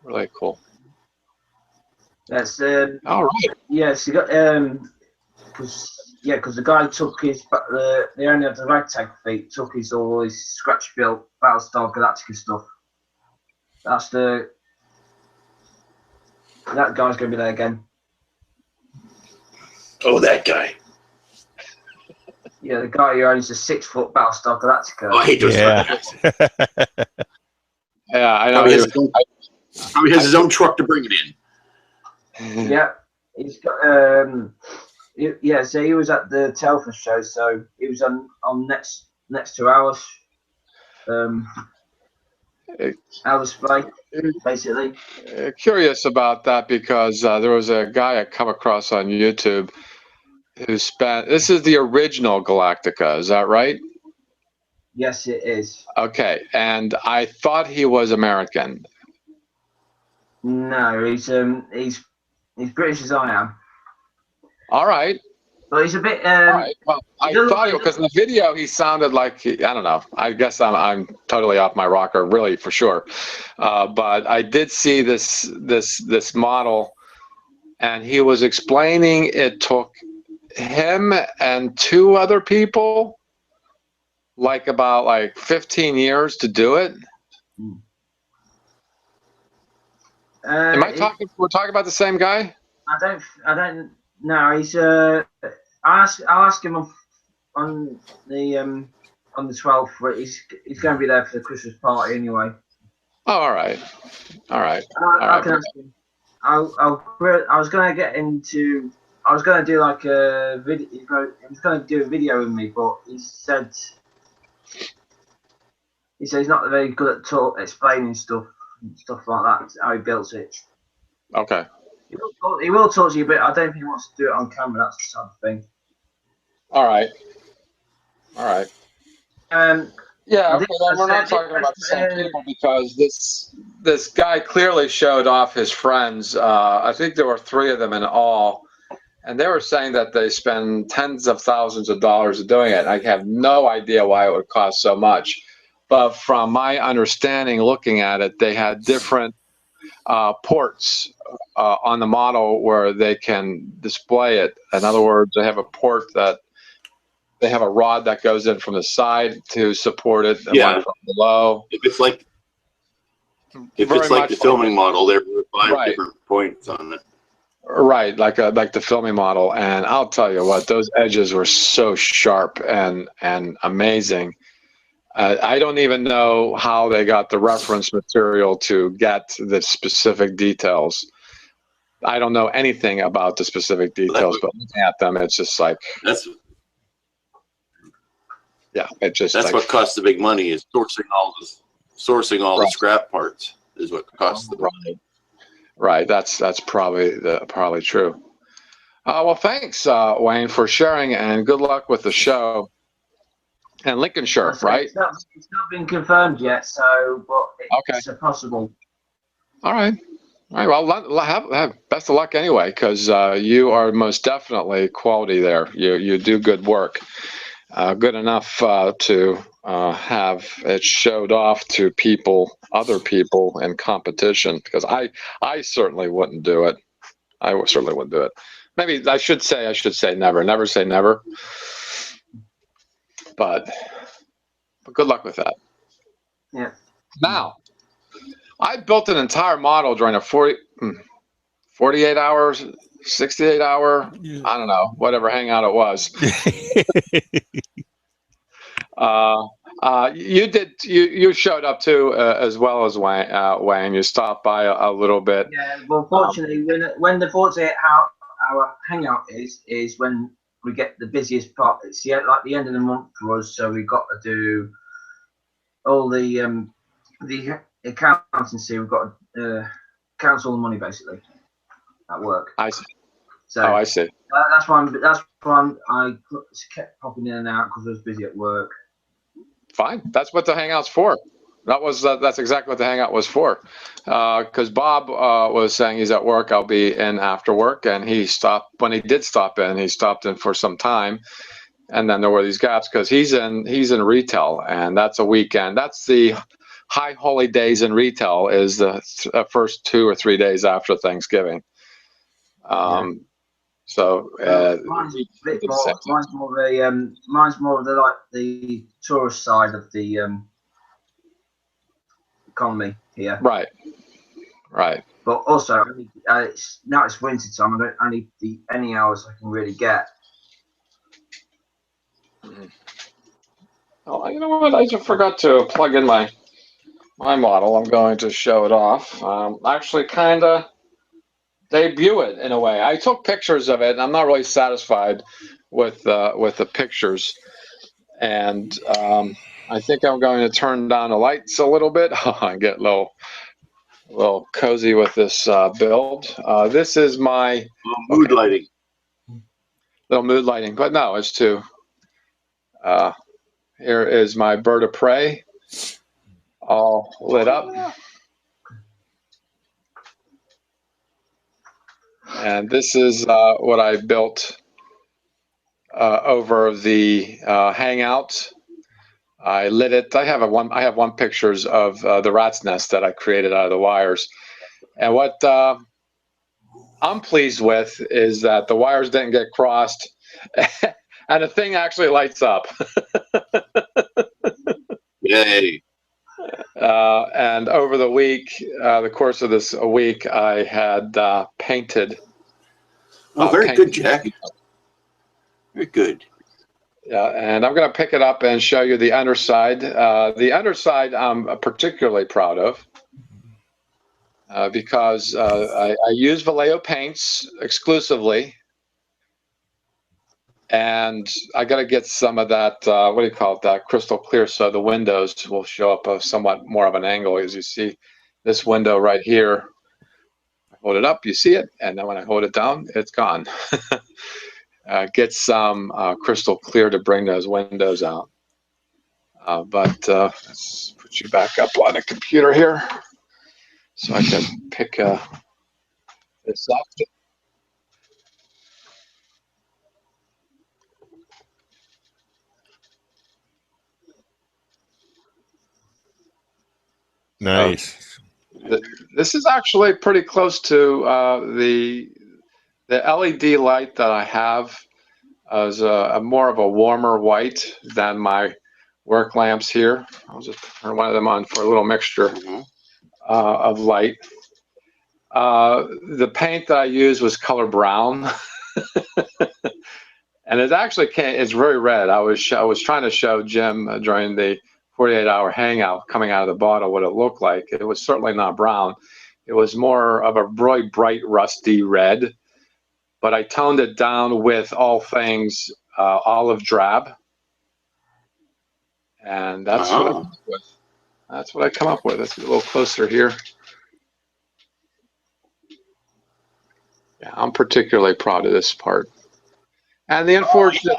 S1: Really cool.
S5: That's
S1: all right.
S5: Yes, you got because the guy took his they only had the ragtag feet, took all his scratch built Battlestar Galactica stuff. That's that guy's gonna be there again.
S4: Oh, that guy.
S5: Yeah, the guy who owns the 6-foot Battlestar Galactica.
S4: Oh, I hate those.
S3: Yeah.
S1: Yeah, I know.
S4: Probably has his own truck to bring it in.
S5: Yeah, he's got so he was at the Telford show, so he was on next to ours. Our display, basically.
S1: Curious about that because there was a guy I come across on YouTube who spent. This is the original Galactica, is that right?
S5: Yes, it is.
S1: Okay, and I thought he was American.
S5: No, he's British as I am.
S1: All right.
S5: But he's a bit.
S1: All right. Well, I thought because in the video he sounded like I don't know. I guess I'm totally off my rocker, really for sure. But I did see this model, and he was explaining it took him and 2 other people about 15 years to do it. Am I talking? We're talking about the same guy?
S5: I don't know. He's I'll ask him on the 12th. But he's going to be there for the Christmas party anyway.
S1: Oh, all right.
S5: I can ask him. I was going to get into. I was going to do like a video. He was going to do a video with me, but he said he's not very good at explaining stuff like that. How he built it.
S1: Okay.
S5: He will talk to you, but I don't think he wants to do it on camera. That's the sort of thing.
S1: All right. Yeah, okay, then we're not talking about the same people because this guy clearly showed off his friends. I think there were 3 of them in all, and they were saying that they spend tens of thousands of dollars doing it. I have no idea why it would cost so much, but from my understanding, looking at it, they had different ports on the model where they can display it. In other words, they have a port that they have a rod that goes in from the side to support it, and one from below.
S4: If it's like the filming model, there were 5 different points on it.
S1: Right, like the filming model, and I'll tell you what, those edges were so sharp and amazing. I don't even know how they got the reference material to get the specific details. I don't know anything about the specific details, but looking at them, it's just like,
S4: That's
S1: yeah, it just
S4: that's
S1: like,
S4: what costs the big money is sourcing all the
S1: Right.
S4: scrap parts is what costs the
S1: right, right. That's probably true. Well, thanks, Wayne, for sharing, and good luck with the show. And Lincolnshire,
S5: So
S1: right?
S5: it's not been confirmed yet, so but
S1: Okay.
S5: it's possible.
S1: All right. All right. Well, have best of luck anyway, because you are most definitely quality there. You do good work, good enough to have it showed off to other people in competition. Because I certainly wouldn't do it. Certainly wouldn't do it. Maybe I should say never. Never say never. But good luck with that.
S5: Yeah.
S1: Now, I built an entire model during a 48 hours, 68 hour, I don't know, whatever hangout it was. You showed up too, as well as Wayne. You stopped by a little bit.
S5: Yeah. Well, fortunately, when the 48-hour hangout is when we get the busiest part. It's like the end of the month for us, so we've got to do all the accountancy. We've got to count all the money basically at work.
S1: I see.
S5: So
S1: I see.
S5: that's why I kept popping in and out because I was busy at work.
S1: Fine. That's what the hangout's for. That's exactly what the hangout was for. Because Bob was saying he's at work. I'll be in after work, and when he did stop in. He stopped in for some time, and then there were these gaps because he's in retail, and that's a weekend. That's the high holy days in retail is the first 2 or 3 days after Thanksgiving. So
S5: mine's more of the tourist side of the economy here.
S1: Right.
S5: But also, now it's winter time. I need any hours I can really get.
S1: Oh, you know what? I just forgot to plug in my model. I'm going to show it off. Actually, kind of debut it in a way. I took pictures of it, and I'm not really satisfied with the pictures. And I think I'm going to turn down the lights a little bit. I get a little cozy with this build. This is my
S4: mood lighting.
S1: Little mood lighting, but no, it's too. Here is my bird of prey, all lit up. And this is what I built over the Hangout. I lit it. I have one pictures of the rat's nest that I created out of the wires. And what I'm pleased with is that the wires didn't get crossed, and the thing actually lights up.
S4: Yay!
S1: And over the course of this week, I had painted.
S4: Very good, Jack. Very good.
S1: Yeah, and I'm going to pick it up and show you the underside. The underside I'm particularly proud of because I use Vallejo paints exclusively. And I got to get some of that, what do you call it, that crystal clear, so the windows will show up a somewhat more of an angle. As you see this window right here, I hold it up, you see it, and then when I hold it down, it's gone. Get some crystal clear to bring those windows out. But let's put you back up on the computer here so I can pick this up.
S3: Nice.
S1: This is actually pretty close to the LED light that I have is a more of a warmer white than my work lamps here. I'll just turn one of them on for a little mixture of light. The paint that I used was color brown. And it actually it's very red. I was trying to show Jim during the 48-hour hangout coming out of the bottle what it looked like. It was certainly not brown. It was more of a really bright rusty red, but I toned it down with all things olive drab. And that's what I come up with. That's what I come up with. Let's get a little closer here. Yeah, I'm particularly proud of this part. And the unfortunately,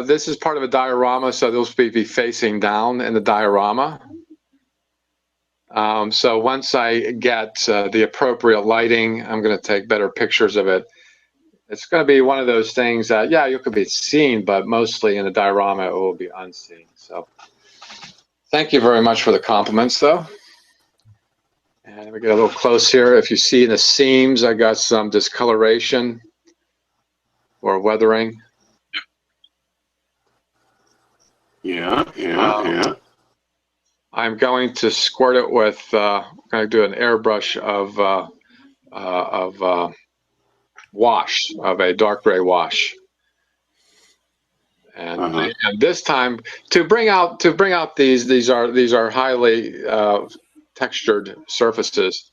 S1: this is part of a diorama, so those will be facing down in the diorama. So once I get the appropriate lighting, I'm going to take better pictures of it. It's going to be one of those things that, yeah, you could be seen, but mostly in the diorama, it will be unseen. So thank you very much for the compliments, though. And we get a little close here. If you see in the seams, I got some discoloration or weathering.
S4: Yeah.
S1: I'm going to squirt it with, I'm going to do an airbrush of wash, of a dark gray wash. And, and this time to bring out these are highly textured surfaces,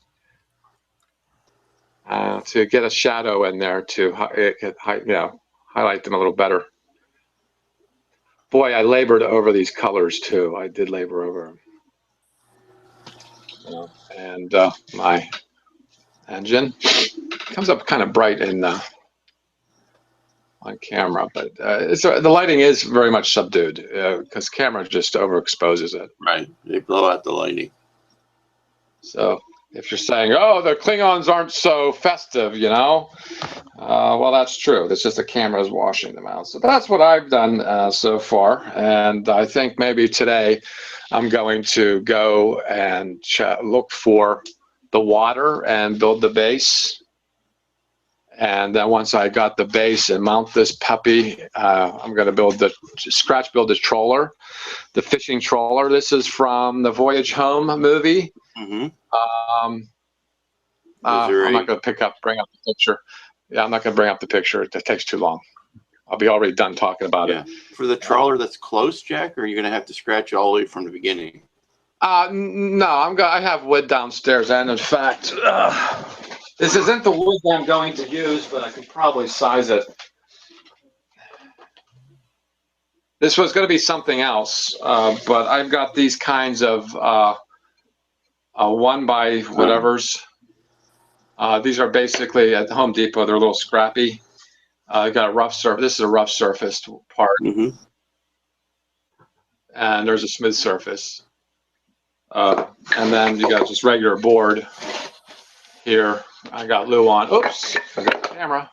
S1: to get a shadow in there to highlight them a little better. Boy, I labored over these colors too. I did labor over them. And my engine comes up kind of bright in on camera, but the lighting is very much subdued because camera just overexposes it.
S4: Right, they blow out the lighting.
S1: So if you're saying, oh, the Klingons aren't so festive, you know, well, that's true. It's just the camera is washing them out. So that's what I've done so far. And I think maybe today I'm going to go and look for the water and build the base. And then once I got the base and mount this puppy, I'm going to scratch build the trawler, the fishing trawler. This is from the Voyage Home movie.
S4: Mm-hmm.
S1: I'm not going to bring up the picture. Yeah, I'm not going to bring up the picture. It takes too long. I'll be already done talking about it.
S4: For the trawler that's close, Jack, or are you going to have to scratch all the way from the beginning?
S1: No, I have wood downstairs, and in fact, this isn't the wood that I'm going to use, but I could probably size it. This was going to be something else, but I've got these kinds of 1 by whatevers. These are basically at Home Depot. They're a little scrappy. I've got a rough surface. This is a rough surfaced part, and there's a smooth surface. And then you got just regular board here. I got glue on. Oops, I got the camera.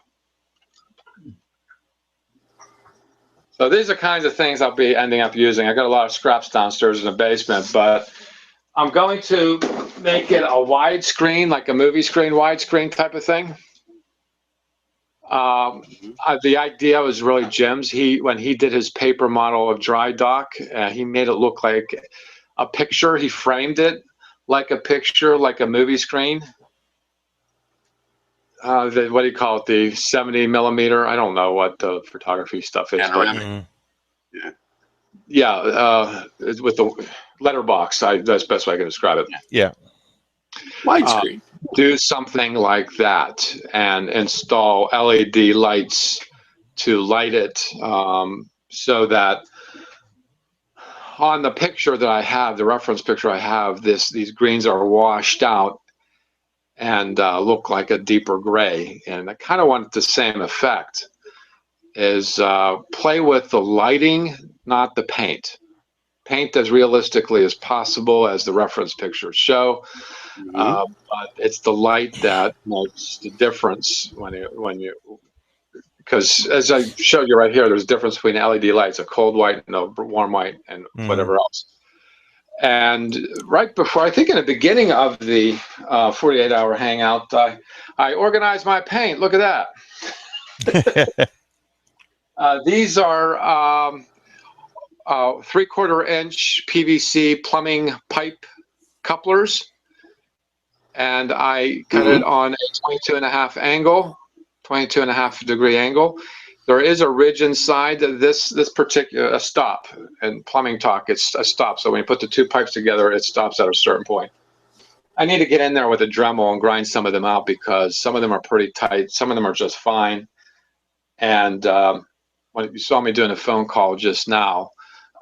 S1: So these are kinds of things I'll be ending up using. I got a lot of scraps downstairs in the basement, but I'm going to make it a widescreen, like a movie screen, widescreen type of thing. The idea was really Jim's. When he did his paper model of Dry Dock, he made it look like a picture. He framed it like a picture, like a movie screen. What do you call it? The 70 millimeter. I don't know what the photography stuff is.
S4: Panoramic.
S1: With the letterbox. That's the best way I can describe it.
S3: Yeah.
S4: Widescreen.
S1: Do something like that and install LED lights to light it, so that on the picture that I have, the reference picture I have, these greens are washed out and look like a deeper gray. And I kind of want the same effect, is play with the lighting, not the paint. Paint as realistically as possible, as the reference pictures show. But it's the light that makes the difference because as I showed you right here, there's a difference between LED lights, a cold white and a warm white and whatever else. And right before, I think in the beginning of the 48-hour hangout, I organized my paint. Look at that. These are 3/4 inch PVC plumbing pipe couplers. and I cut it on a 22.5 angle, 22.5 degree angle. There is a ridge inside this particular stop. In plumbing talk, it's a stop. So when you put the two pipes together, it stops at a certain point. I need to get in there with a Dremel and grind some of them out because some of them are pretty tight. Some of them are just fine. And when you saw me doing a phone call just now,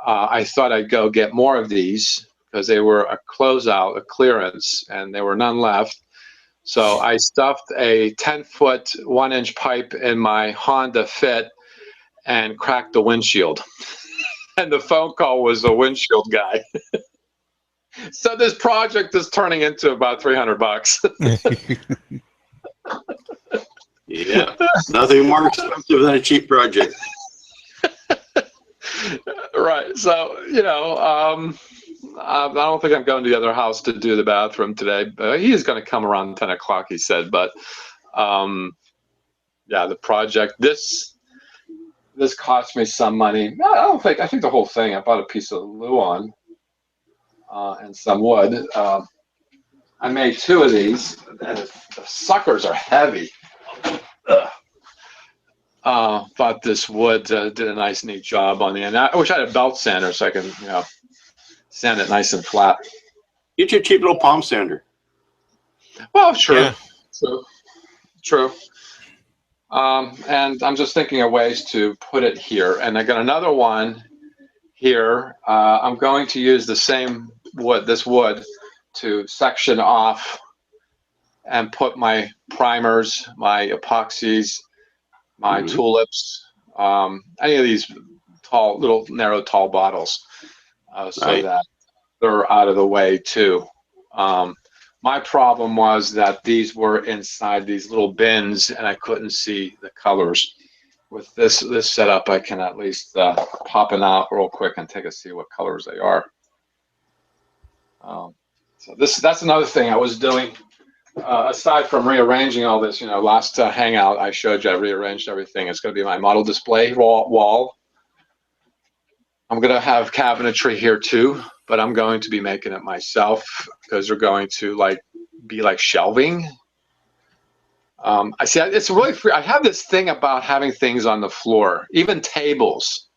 S1: I thought I'd go get more of these because they were a closeout, a clearance, and there were none left. So I stuffed a 10-foot 1-inch pipe in my Honda Fit and cracked the windshield. And the phone call was a windshield guy. So this project is turning into about $300.
S4: Yeah, nothing more expensive than a cheap project.
S1: Right. So, I don't think I'm going to the other house to do the bathroom today. He is going to come around 10 o'clock, he said. But, yeah, the project, this cost me some money. I think the whole thing, I bought a piece of Luan and some wood. I made 2 of these, and the suckers are heavy. Thought this wood did a nice, neat job on the end. I wish I had a belt sander so I can, sand it nice and flat.
S4: Get your cheap little palm sander.
S1: Well, true,
S3: Yeah.
S1: true. And I'm just thinking of ways to put it here. And I got another one here. I'm going to use the same wood, this wood, to section off and put my primers, my epoxies, my tulips, any of these tall, little narrow, tall bottles, so that they're out of the way too. My problem was that these were inside these little bins and I couldn't see the colors. With this setup, I can at least pop it out real quick and take a see what colors they are. So that's another thing I was doing. Aside from rearranging all this, last Hangout I showed you I rearranged everything. It's going to be my model display wall. I'm going to have cabinetry here too, but I'm going to be making it myself because they're going to be like shelving. I see. It's really free. I have this thing about having things on the floor, even tables.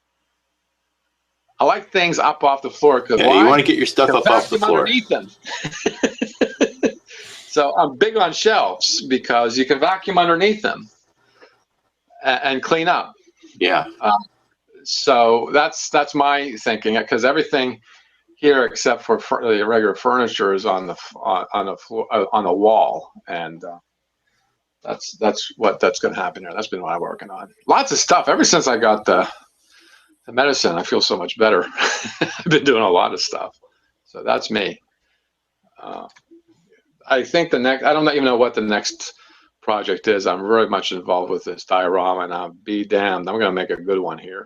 S1: I like things up off the floor because
S4: you want to get your stuff up off the floor.
S1: Underneath them. So I'm big on shelves because you can vacuum underneath them and clean up.
S4: Yeah.
S1: So that's my thinking because everything here except for the regular furniture is on the floor, on the wall, and that's going to happen here. That's been what I'm working on. Lots of stuff. Ever since I got the medicine, I feel so much better. I've been doing a lot of stuff. So that's me. I think I don't even know what the next project is. I'm very much involved with this diorama, and I'll be damned. I'm going to make a good one here.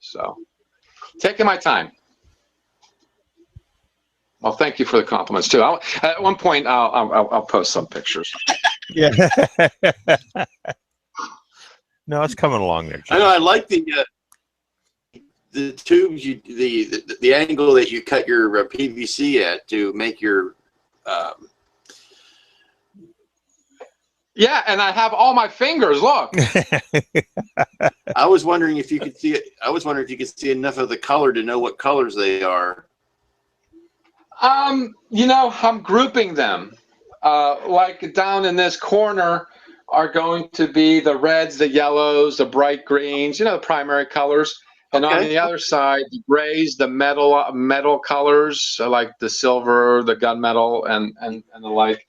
S1: So, taking my time. Well, thank you for the compliments too. At one point, I'll post some pictures.
S3: Yeah. No, it's coming along there, Jim.
S4: I know. I like the tubes. The angle that you cut your PVC at to make your.
S1: Yeah, and I have all my fingers. Look.
S4: I was wondering if you could see it. I was wondering if you could see enough of the color to know what colors they are.
S1: I'm grouping them. Like down in this corner are going to be the reds, the yellows, the bright greens. The primary colors. And on the other side, the grays, the metal colors, so like the silver, the gunmetal, and the like.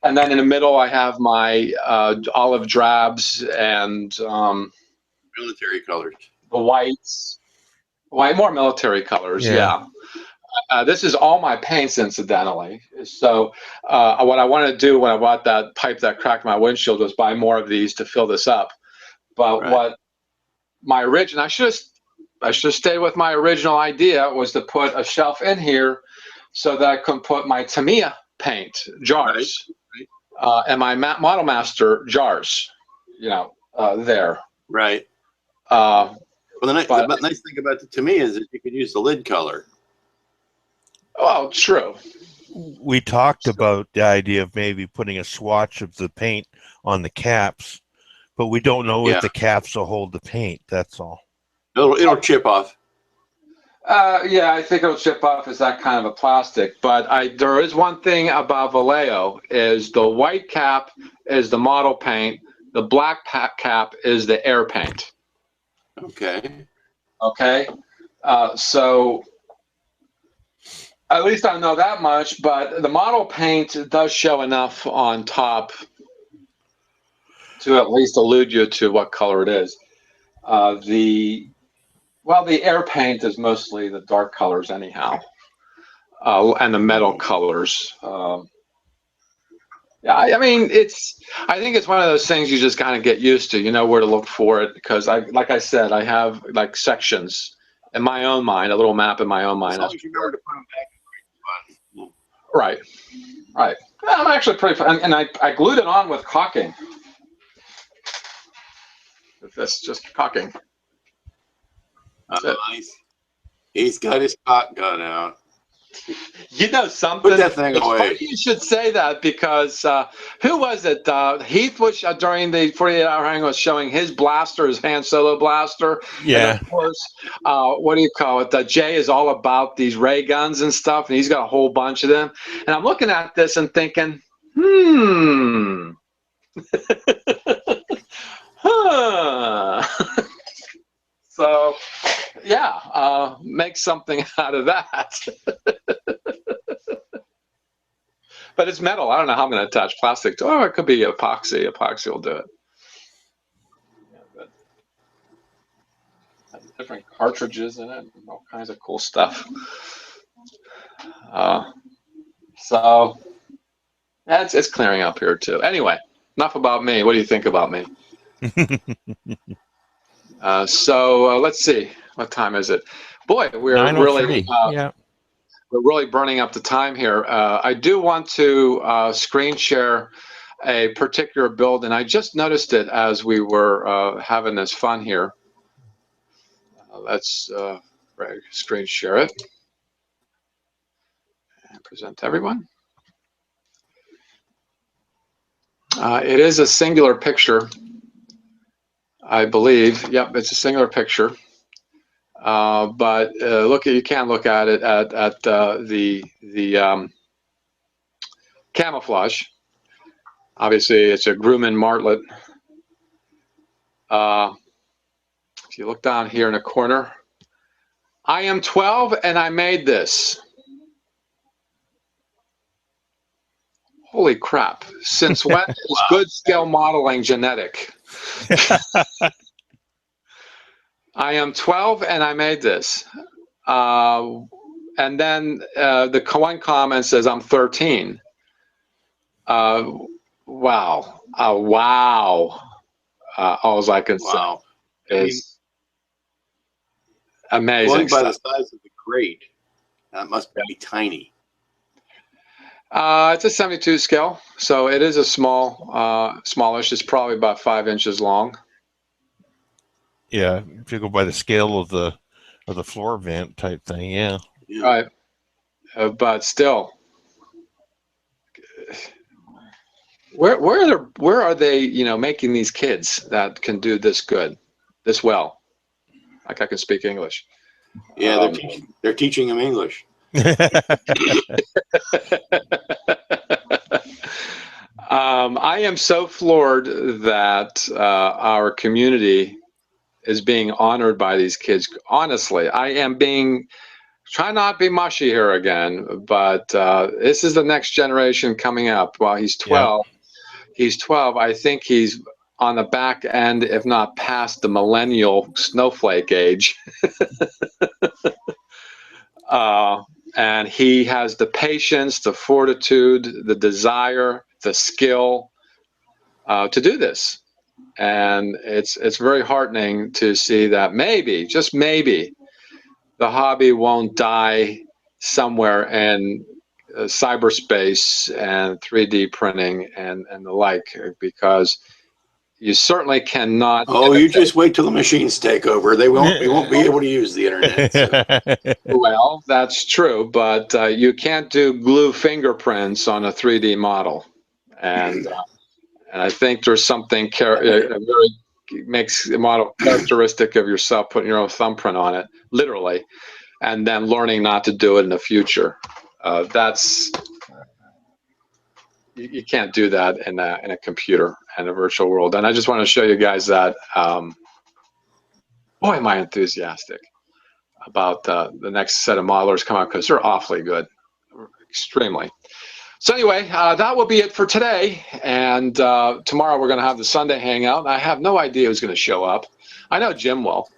S1: And then in the middle, I have my olive drabs and
S4: Military colors.
S1: the whites. More military colors, yeah. This is all my paints, incidentally. So what I wanted to do when I bought that pipe that cracked my windshield was buy more of these to fill this up. But what my original, I should have stayed with my original idea was to put a shelf in here so that I could put my Tamiya paint jars. And my Model Master jars, there.
S4: Right. Well, the nice thing about it to me is that you can use the lid color.
S1: Well, true.
S3: We talked about the idea of maybe putting a swatch of the paint on the caps, but we don't know
S4: Yeah.
S3: if the caps will hold the paint. That's all.
S4: It'll chip off.
S1: Yeah, I think it'll chip off as that kind of a plastic. But there is one thing about Vallejo is the white cap is the model paint. The black cap is the air paint.
S4: Okay.
S1: Okay. So at least I know that much, but the model paint does show enough on top to at least allude you to what color it is. The air paint is mostly the dark colors anyhow, and the metal colors. Yeah, I mean, I think it's one of those things you just kind of get used to. You know where to look for it because like I said, I have like sections in my own mind, a little map in my own mind.
S4: As long as you remember to put them back in the right spot.
S1: Right. I'm actually pretty fun, and I glued it on with caulking. That's just caulking. That's it.
S4: Nice. He's got his caulk gun out.
S1: You know something?
S4: Put that thing
S1: It's
S4: away.
S1: funny you should say that because who was it? Heath was during the 48-hour hang was showing his blaster, his hand solo blaster.
S3: Yeah.
S1: And of course, what do you call it? Jay is all about these ray guns and stuff, and he's got a whole bunch of them. And I'm looking at this and thinking, huh. So, yeah, make something out of that. But it's metal. I don't know how I'm going to attach plastic to it. Oh, it could be epoxy. Epoxy will do it. Yeah, but it has different cartridges in it, and all kinds of cool stuff. So, yeah, it's clearing up here too. Anyway, enough about me. What do you think about me? So let's see. What time is it? Boy, we're really
S3: yeah.
S1: we're really burning up the time here. I do want to screen share a particular build, and I just noticed it as we were having this fun here. Let's screen share it and present to everyone. It is a singular picture, I believe. Yep, it's a singular picture. But you can look at it at the camouflage. Obviously, it's a Grumman Martlet. If you look down here in the corner, I am 12 and I made this. Holy crap. Since when is good scale modeling genetic? I am 12 and I made this. And then the one comment says I'm 13. Wow. Wow. All I can say is amazing.
S4: Going by the size of the crate, that must be tiny.
S1: It's a 72 scale, so it is a smallish. It's probably about 5 inches long.
S3: Yeah, if you go by the scale of the floor vent type thing, yeah.
S1: Right. But still, where are they? Making these kids that can do this good, this well? Like I can speak English.
S4: Yeah, they're teaching them English.
S1: I am so floored that our community is being honored by these kids. Honestly, I am try not to be mushy here again, but this is the next generation coming up. While he's 12, he's 12. I think he's on the back end, if not past the millennial snowflake age. And he has the patience, the fortitude, the desire, the skill to do this. And it's very heartening to see that maybe, just maybe, the hobby won't die somewhere in cyberspace and 3D printing and the like, because you certainly cannot.
S4: Oh, you just wait till the machines take over. They won't. We won't be able to use the internet. So.
S1: Well, that's true, but you can't do glue fingerprints on a 3D model, and I think there's something very makes a model characteristic of yourself, putting your own thumbprint on it, literally, and then learning not to do it in the future. That's you can't do that in a computer and a virtual world. And I just want to show you guys that. Boy, am I enthusiastic about the next set of modelers come out, because they're awfully good, extremely. So anyway, that will be it for today. And tomorrow we're going to have the Sunday Hangout. I have no idea who's going to show up. I know Jim will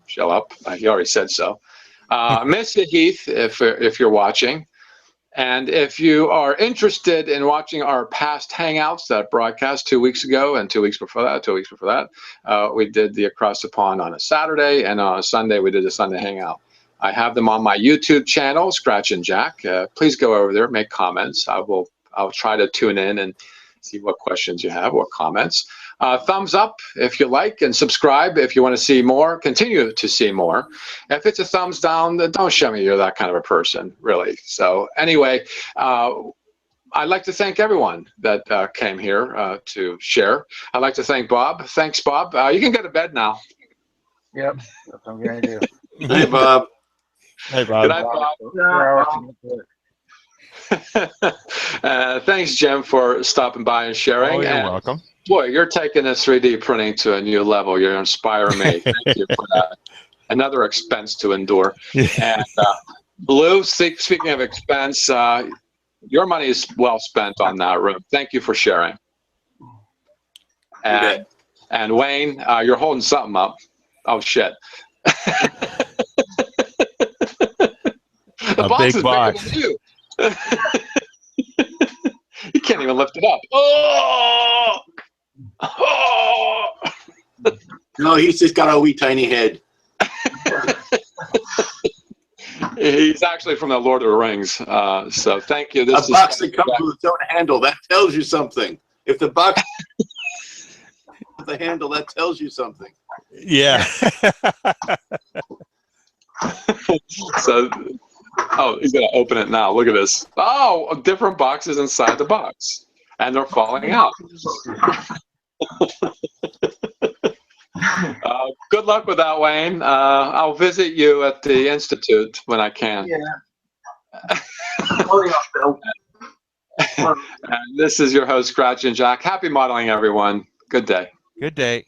S1: show up. He already said so. Miss you, Heath, if you're watching. And if you are interested in watching our past Hangouts that broadcast 2 weeks ago and 2 weeks before that, we did the Across the Pond on a Saturday, and on a Sunday we did a Sunday Hangout. I have them on my YouTube channel, Scratch and Jack. Please go over there, make comments. I'll try to tune in and see what questions you have, what comments. Thumbs up if you like, and subscribe if you want to see more, continue to see more. If it's a thumbs down, then don't show me you're that kind of a person, really. So anyway, I'd like to thank everyone that came here to share. I'd like to thank Bob. Thanks, Bob. You can go to bed now.
S2: Yep, that's what I'm going to do.
S4: Hey, Bob.
S3: Hey, Bob.
S1: Good night, Bob. Thanks, Jim, for stopping by and sharing.
S3: Oh, you're
S1: and
S3: welcome.
S1: Boy, you're taking this 3D printing to a new level. You're inspiring me. Thank you for that. Another expense to endure. And Blue, speaking of expense, your money is well spent on that room. Thank you for sharing. And Wayne, you're holding something up. Oh, shit. The box
S3: big
S1: is
S3: box.
S1: bigger than you. You can't even lift it up. Oh! Oh!
S4: No, he's just got a wee tiny head.
S1: He's actually from the Lord of the Rings. So thank you. This
S4: A box that comes with its own handle, that tells you something. If the box with the handle, that tells you something.
S3: Yeah.
S1: So, oh, he's gonna open it now. Look at this. Oh, different boxes inside the box, and they're falling out. Good luck with that, Wayne. I'll visit you at the Institute when I can.
S5: Yeah. Hurry up, Bill.
S1: And this is your host, Scratch and Jack. Happy modeling, everyone. Good day.
S3: Good day.